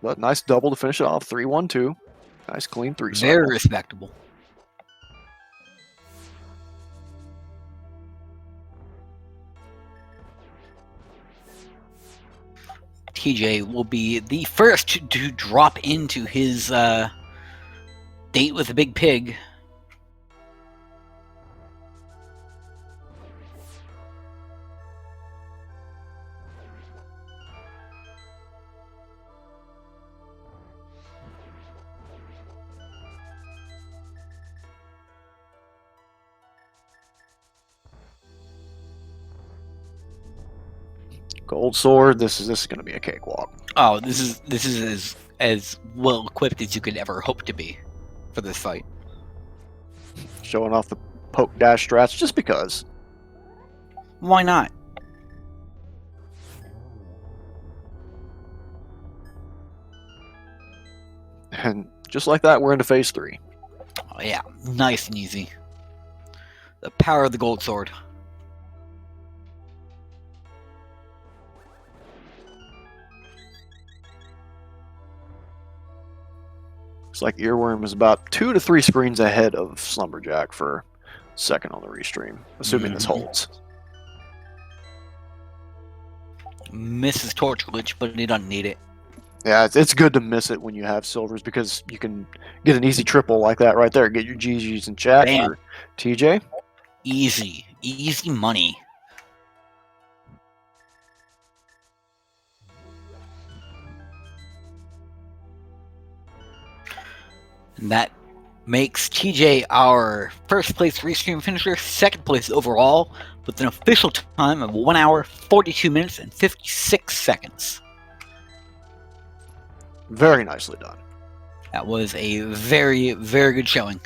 But nice double to finish it off. 3-1-2. Nice clean 3 cycle. Very respectable. TJ will be the first to drop into his date with a big pig. Gold sword. This is going to be a cakewalk. Oh, this is as well equipped as you could ever hope to be for this fight. Showing off the poke dash strats just because. Why not? And just like that, we're into phase 3. Oh yeah, nice and easy. The power of the gold sword. Looks like Earworm is about 2 to 3 screens ahead of Slumberjack for second on the restream, assuming this holds. Misses Torch Glitch, but he doesn't need it. Yeah, it's good to miss it when you have silvers because you can get an easy triple like that right there. Get your GGs in chat Bam. for TJ. Easy money. And that makes TJ our first place restream finisher, second place overall, with an official time of 1 hour, 42 minutes, and 56 seconds. Very nicely done. That was a very, very good showing.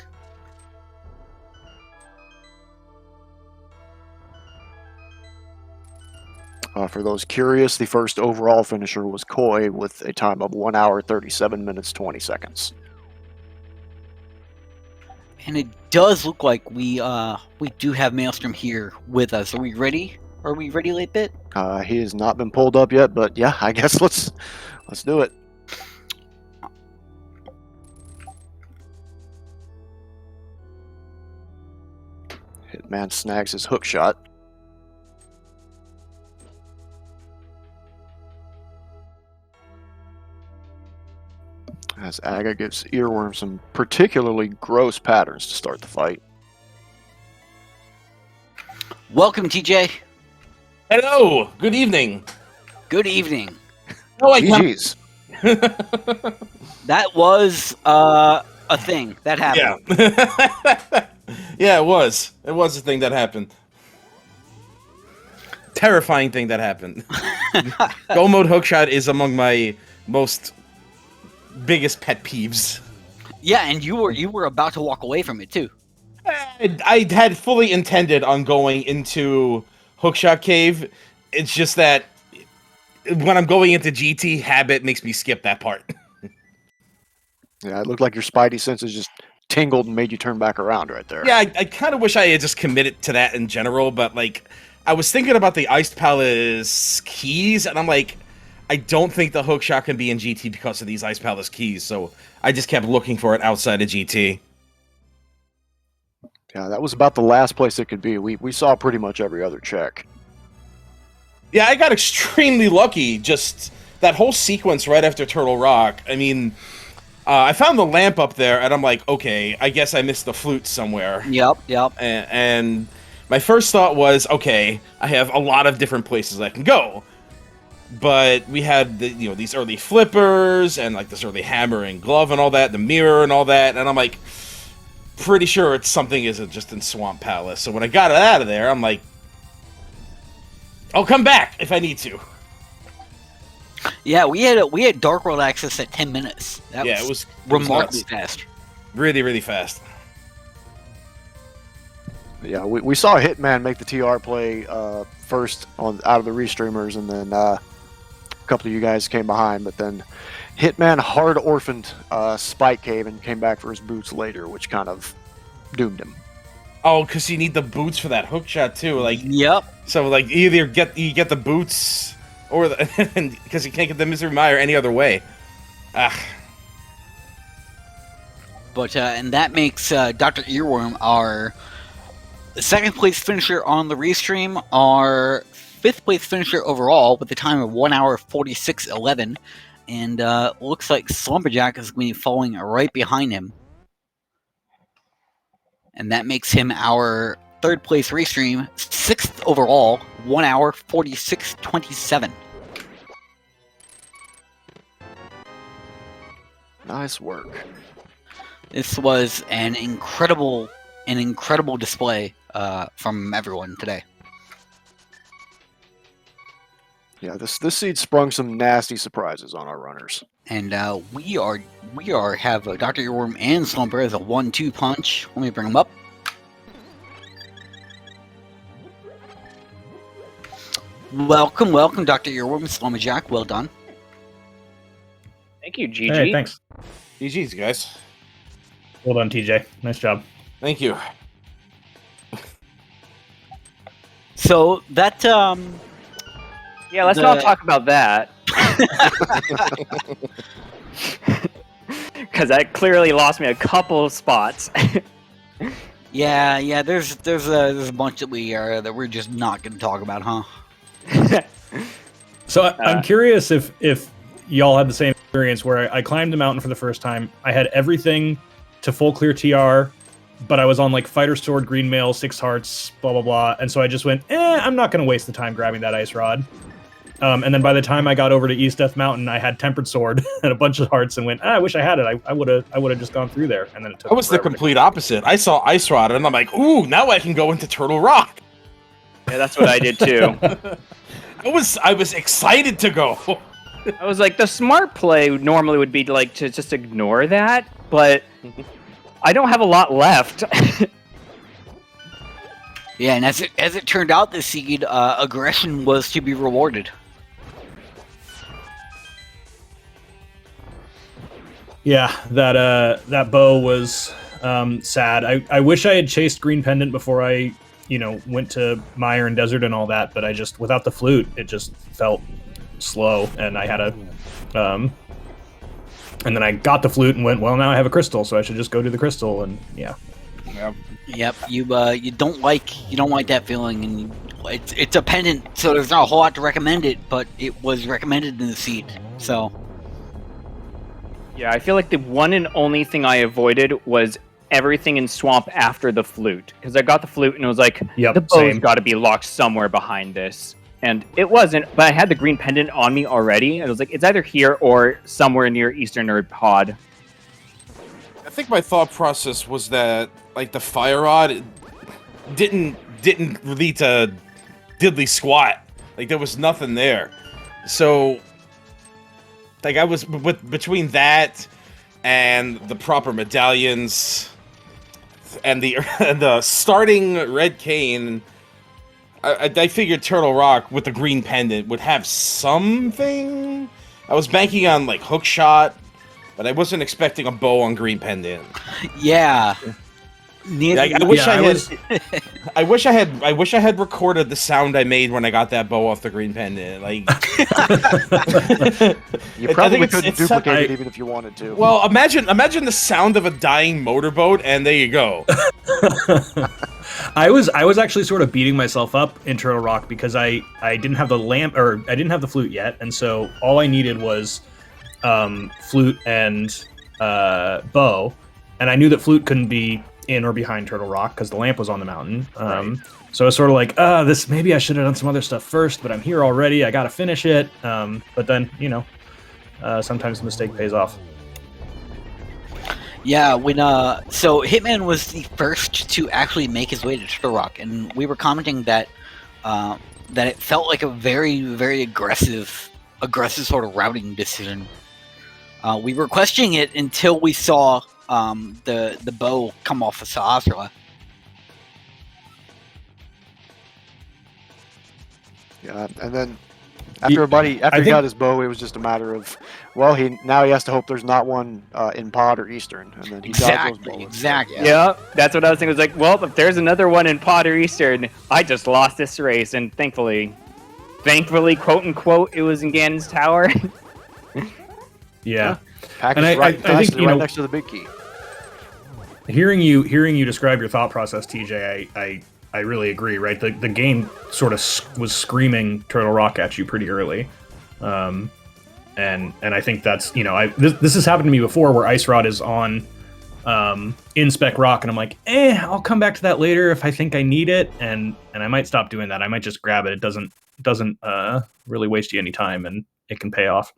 For those curious, the first overall finisher was Koi with a time of 1 hour, 37 minutes, 20 seconds. And it does look like we do have Maelstrom here with us. Are we ready? Are we ready, late bit? He has not been pulled up yet, but yeah, I guess let's do it. Hitman snags his hook shot. As Aga gives Earworm some particularly gross patterns to start the fight. Welcome, TJ. Hello. Good evening. Good evening. Oh, I can't. GG's. That was a thing that happened. Yeah. Yeah, it was. It was a thing that happened. Terrifying thing that happened. Go mode hookshot is among my most biggest pet peeves. Yeah, and you were about to walk away from it too. I had fully intended on going into hookshot cave. It's just that when I'm going into GT, habit makes me skip that part. Yeah, it looked like your spidey senses just tingled and made you turn back around right there. Yeah, I kind of wish I had just committed to that in general, but like, I was thinking about the Ice Palace keys, and I'm like, I don't think the hookshot can be in GT because of these Ice Palace keys, so I just kept looking for it outside of GT. Yeah, that was about the last place it could be. We saw pretty much every other check. Yeah, I got extremely lucky, just that whole sequence right after Turtle Rock. I mean, I found the lamp up there, and I'm like, okay, I guess I missed the flute somewhere. Yep. And my first thought was, okay, I have a lot of different places I can go. But we had these early flippers and like this early hammer and glove and all that, the mirror and all that, and I'm like, pretty sure it's something isn't just in Swamp Palace. So when I got it out of there, I'm like, I'll come back if I need to. Yeah, we had Dark World access at 10 minutes. It was remarkably nuts. fast. Really, really fast. Yeah, we saw Hitman make the TR play first out of the restreamers, and then a couple of you guys came behind, but then Hitman hard orphaned Spike Cave and came back for his boots later, which kind of doomed him. Oh, because you need the boots for that hook shot too. Like, Yep. so like either you get the boots or because you can't get the Misery Mire any other way. But and that makes Dr. Earworm our second place finisher on the restream, our fifth place finisher overall with a time of 1 hour 46:11, and looks like Slumberjack is going to be following right behind him, and that makes him our third place restream, sixth overall, 1 hour 46:27. Nice work. This was an incredible display from everyone today. Yeah, this seed sprung some nasty surprises on our runners. And we have Dr. Earworm and Slumber as a 1-2 punch. Let me bring them up. Welcome, Dr. Earworm, Slumberjack. Well done. Thank you, GG. Hey, thanks. GG's, guys. Well done, TJ. Nice job. Thank you. So that Yeah, let's not talk about that. Because that clearly lost me a couple of spots. yeah, there's a bunch that we're just not going to talk about, huh? So I'm curious if y'all had the same experience where I climbed the mountain for the first time. I had everything to full clear TR, but I was on like Fighter Sword, Green Mail, 6 hearts, blah, blah, blah. And so I just went, I'm not going to waste the time grabbing that ice rod. And then by the time I got over to East Death Mountain, I had Tempered Sword and a bunch of hearts and went, I wish I had it. I would have just gone through there. And then it took I was the complete opposite. I saw Ice Rod and I'm like, ooh, now I can go into Turtle Rock. Yeah, that's what I did too. I was excited to go. I was like, the smart play normally would be like to just ignore that, but I don't have a lot left. Yeah, and as it turned out this seed, aggression was to be rewarded. Yeah, that bow was sad. I wish I had chased Green Pendant before I went to Mire and Desert and all that, but I just, without the flute, it just felt slow, and I had a, and then I got the flute and went, well, now I have a crystal, so I should just go do the crystal, and yeah. Yep. You don't like that feeling, and it's a pendant, so there's not a whole lot to recommend it, but it was recommended in the seed, so. Yeah, I feel like the one and only thing I avoided was everything in Swamp after the flute, because I got the flute and it was like, Yep, the bow's got to be locked somewhere behind this. And it wasn't, but I had the green pendant on me already, and it was like, it's either here or somewhere near Eastern Nerd Pod. I think my thought process was that, like, the fire rod didn't lead to diddly squat. Like, there was nothing there. So, like, I was between that and the proper medallions and the starting red cane. I figured Turtle Rock with the green pendant would have something. I was banking on, like, hook shot, but I wasn't expecting a bow on green pendant. Yeah. I wish I had recorded the sound I made when I got that bow off the green pendant. Like, You probably couldn't duplicate it even if you wanted to. well, imagine the sound of a dying motorboat, and there you go. I was actually sort of beating myself up in Turtle Rock because I didn't have the lamp, or I didn't have the flute yet, and so all I needed was flute and bow, and I knew that flute couldn't be in or behind Turtle Rock because the lamp was on the mountain. Right. So it's sort of like, this, maybe I should have done some other stuff first, but I'm here already. I got to finish it. But then, sometimes the mistake pays off. Yeah, so Hitman was the first to actually make his way to Turtle Rock, and we were commenting that it felt like a very, very aggressive sort of routing decision. We were questioning it until we saw the bow come off of Sahasra. Yeah, and then after he got his bow, it was just a matter of, well, he has to hope there's not one in Pod or Eastern, and then he dodged those bullets. Exactly. Yeah, that's what I was thinking. It was like, well, if there's another one in Pod or Eastern, I just lost this race, and thankfully, quote unquote, it was in Ganon's Tower. Yeah. Package And right I think, right next to the big key. Hearing you describe your thought process, TJ, I really agree. Right, the game sort of was screaming Turtle Rock at you pretty early, and I think that's this has happened to me before where Ice Rod is on Inspec Rock, and I'm like, I'll come back to that later if I think I need it, and I might stop doing that. I might just grab it. It doesn't really waste you any time, and it can pay off.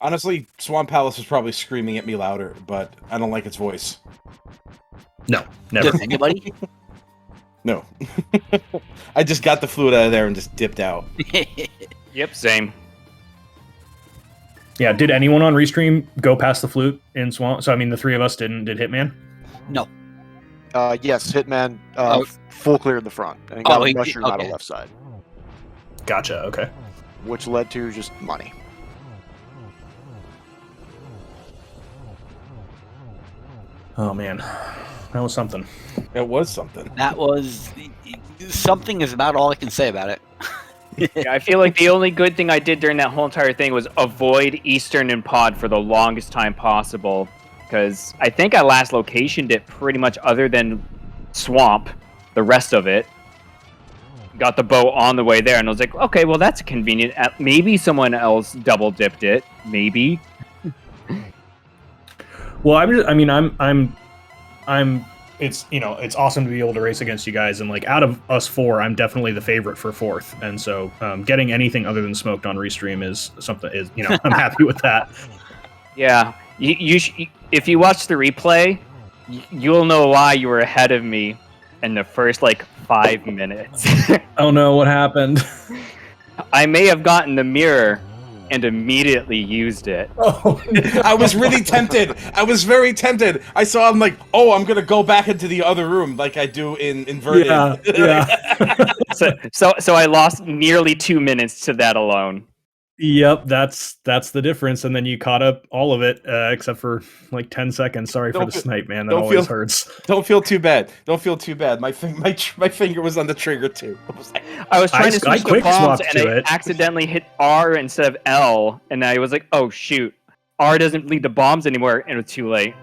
Honestly, Swamp Palace is probably screaming at me louder, but I don't like its voice. No, never. Does anybody? No. I just got the flute out of there and just dipped out. Yep, same. Yeah, did anyone on Restream go past the flute in Swamp? So, I mean, the three of us didn't. Did Hitman? No. Yes, Hitman full clear in the front, and he got a mushroom out of left side. Gotcha, okay. Which led to just money. Oh, man. That was something. It was something. That was... Something is about all I can say about it. Yeah, I feel like the only good thing I did during that whole entire thing was avoid Eastern and Pod for the longest time possible. Because I think I last locationed it pretty much other than Swamp, the rest of it. Got the bow on the way there, and I was like, okay, well, that's convenient. Maybe someone else double dipped it. Maybe. Well, it's awesome to be able to race against you guys, and like out of us four, I'm definitely the favorite for fourth, and so getting anything other than smoked on Restream is something. I'm happy with that. Yeah, if you watch the replay, you'll know why you were ahead of me in the first 5 minutes. Oh no, what happened? I may have gotten the mirror and immediately used it. Oh, no. I was really tempted. I was very tempted. I saw him like, I'm gonna go back into the other room like I do in Inverted. Yeah. So I lost nearly 2 minutes to that alone. Yep, that's the difference. And then you caught up all of it, except for like 10 seconds. Sorry for Don't the feel- snipe, man. That don't always feel- hurts. Don't feel too bad. Don't feel too bad. My finger was on the trigger too. I was like, I was trying to I switch to quick bombs, swapped and to I it. accidentally hit R instead of L, and I was like, "Oh shoot, R doesn't lead to bombs anymore," and it was too late.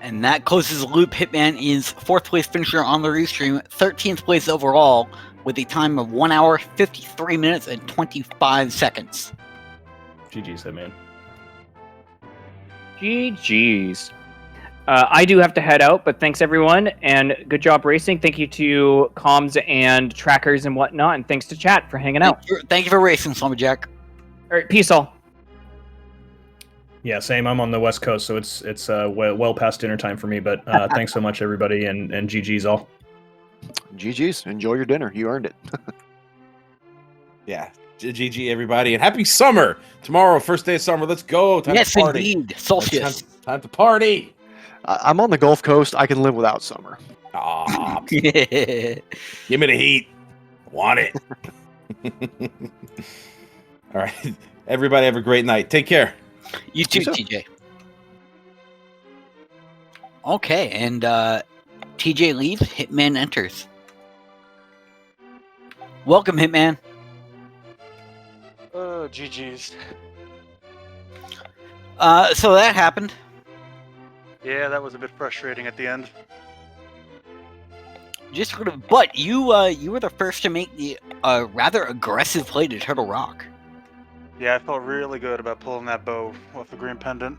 And that closes the loop. Hitman is 4th place finisher on the restream, 13th place overall, with a time of 1 hour, 53 minutes, and 25 seconds. GG's, Hitman. GG's. I do have to head out, but thanks everyone, and good job racing. Thank you to comms and trackers and whatnot, and thanks to chat for hanging out. Thank you for racing, Slumberjack. All right, peace all. Yeah, same. I'm on the West Coast, so it's well past dinner time for me. But thanks so much, everybody, and GG's all. GG's. Enjoy your dinner. You earned it. yeah, GG everybody, and happy summer! Tomorrow, first day of summer. Let's go. Time Yes, to party. indeed. Solstice. Time to party. I'm on the Gulf Coast. I can live without summer. Ah, give me the heat. Want it. All right, everybody, have a great night. Take care. You too, You too. TJ. Okay, and TJ leaves, Hitman enters. Welcome, Hitman. GG's. So that happened. Yeah, that was a bit frustrating at the end. Just sort of, but you were the first to make the rather aggressive play to Turtle Rock. Yeah, I felt really good about pulling that bow off the green pendant.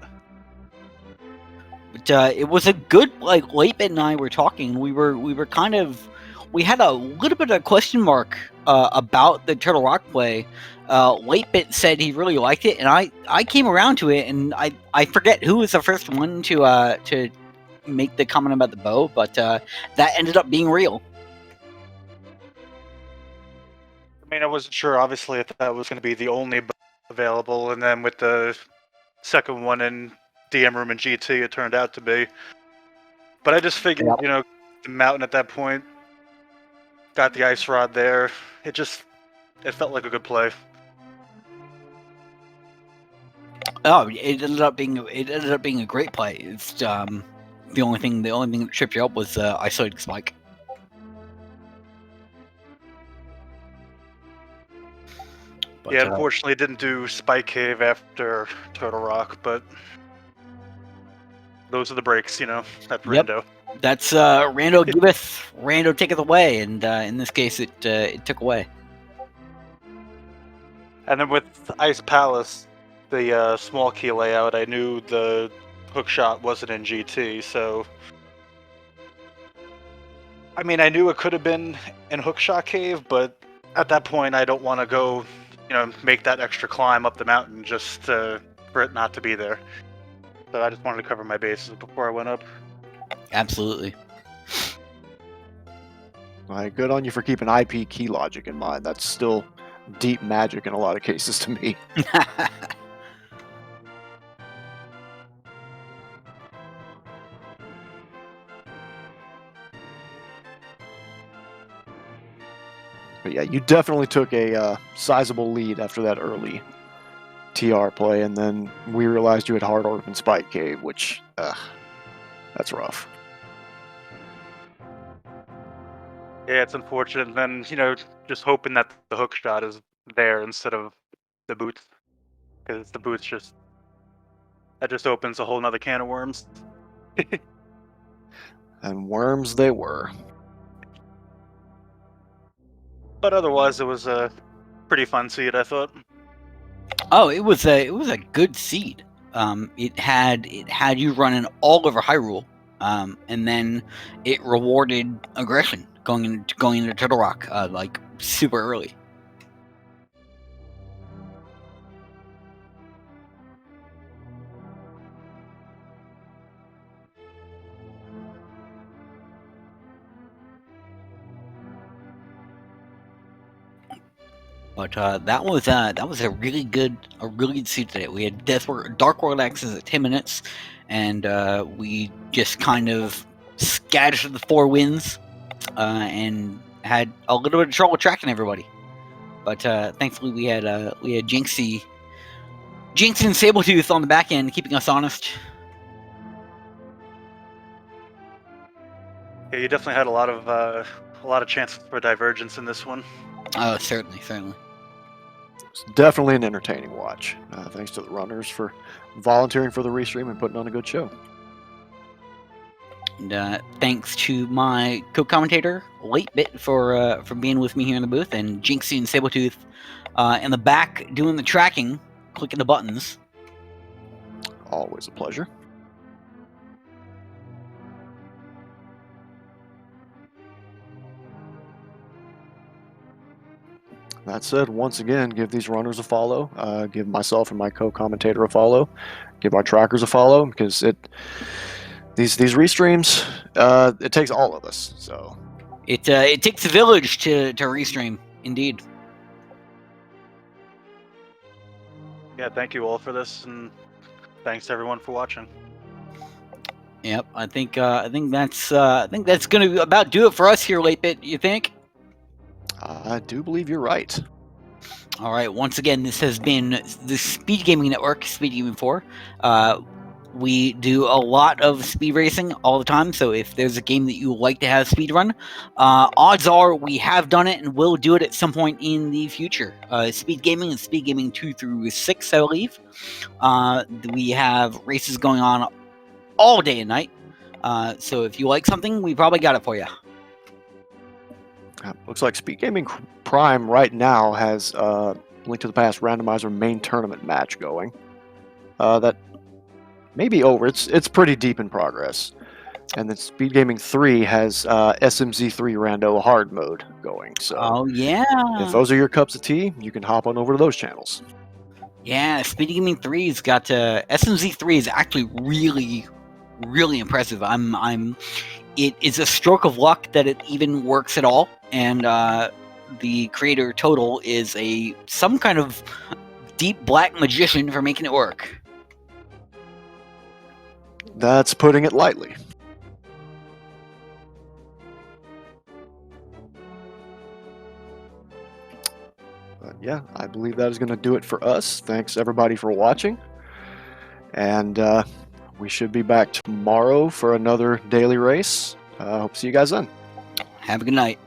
But it was a good, like, Leipit and I were talking. We were kind of, we had a little bit of a question mark about the Turtle Rock play. Leipit said he really liked it, and I came around to it, and I forget who was the first one to make the comment about the bow, but that ended up being real. I mean, I wasn't sure, obviously, if that was going to be the only bow available, and then with the second one in DM room and GT, it turned out to be. But I just figured, Yep. you know, the mountain at that point, got the ice rod there. It felt like a good play. Oh, it ended up being a great play. It's the only thing that tripped you up was isolating spike. But, Yeah, unfortunately, it didn't do Spike Cave after Turtle Rock, but those are the breaks, you know. That's Yep. Rando. that's Rando giveth, Rando taketh away, and in this case, it took away. And then with Ice Palace, the small key layout, I knew the hook shot wasn't in GT, so I mean, I knew it could have been in Hookshot Cave, but at that point, I don't want to go, you know, make that extra climb up the mountain just for it not to be there. So I just wanted to cover my bases before I went up. Absolutely. Like, good on you for keeping IP key logic in mind. That's still deep magic in a lot of cases to me. But yeah, you definitely took a sizable lead after that early TR play, and then we realized you had hard orb and Spike Cave, which, that's rough. Yeah, it's unfortunate. And then, you know, just hoping that the hook shot is there instead of the boots. Because the boots that just opens a whole nother can of worms. And worms they were. But otherwise, it was a pretty fun seed, I thought. Oh, it was a good seed. It had you running all over Hyrule, and then it rewarded aggression going into Turtle Rock like super early. But that was a really good seed today. We had Dark World Axes at 10 minutes, and we just kind of scattered the 4 wins, and had a little bit of trouble tracking everybody. But thankfully, we had Jinxie and Sabletooth on the back end, keeping us honest. Yeah, you definitely had a lot of chances for divergence in this one. Oh, certainly. It's definitely an entertaining watch. Thanks to the runners for volunteering for the restream and putting on a good show. And thanks to my co-commentator, Late Bit, for being with me here in the booth, and Jinxie and Sabletooth in the back doing the tracking, clicking the buttons. Always a pleasure. That said, once again, give these runners a follow. Give myself and my co-commentator a follow. Give our trackers a follow, because these restreams, it takes all of us. So It takes a village to restream, indeed. Yeah, thank you all for this, and thanks to everyone for watching. Yep, I think that's gonna about do it for us here, Late Bit. You think? I do believe you're right. All right. Once again, this has been the Speed Gaming Network, Speed Gaming 4. We do a lot of speed racing all the time, so if there's a game that you would like to have speed run, odds are we have done it and will do it at some point in the future. Speed Gaming and Speed Gaming 2 through 6, I believe. We have races going on all day and night, so if you like something, we probably got it for you. Looks like Speed Gaming Prime right now has Link to the Past Randomizer main tournament match going. That may be over. It's pretty deep in progress. And then Speed Gaming 3 has SMZ3 Rando hard mode going. So Oh yeah. if those are your cups of tea, you can hop on over to those channels. Yeah, Speed Gaming 3's got SMZ3 is actually really, really impressive. It is a stroke of luck that it even works at all, and the creator Total is some kind of deep black magician for making it work. That's putting it lightly. But yeah, I believe that is going to do it for us. Thanks everybody for watching. And we should be back tomorrow for another daily race. Hope to see you guys then. Have a good night.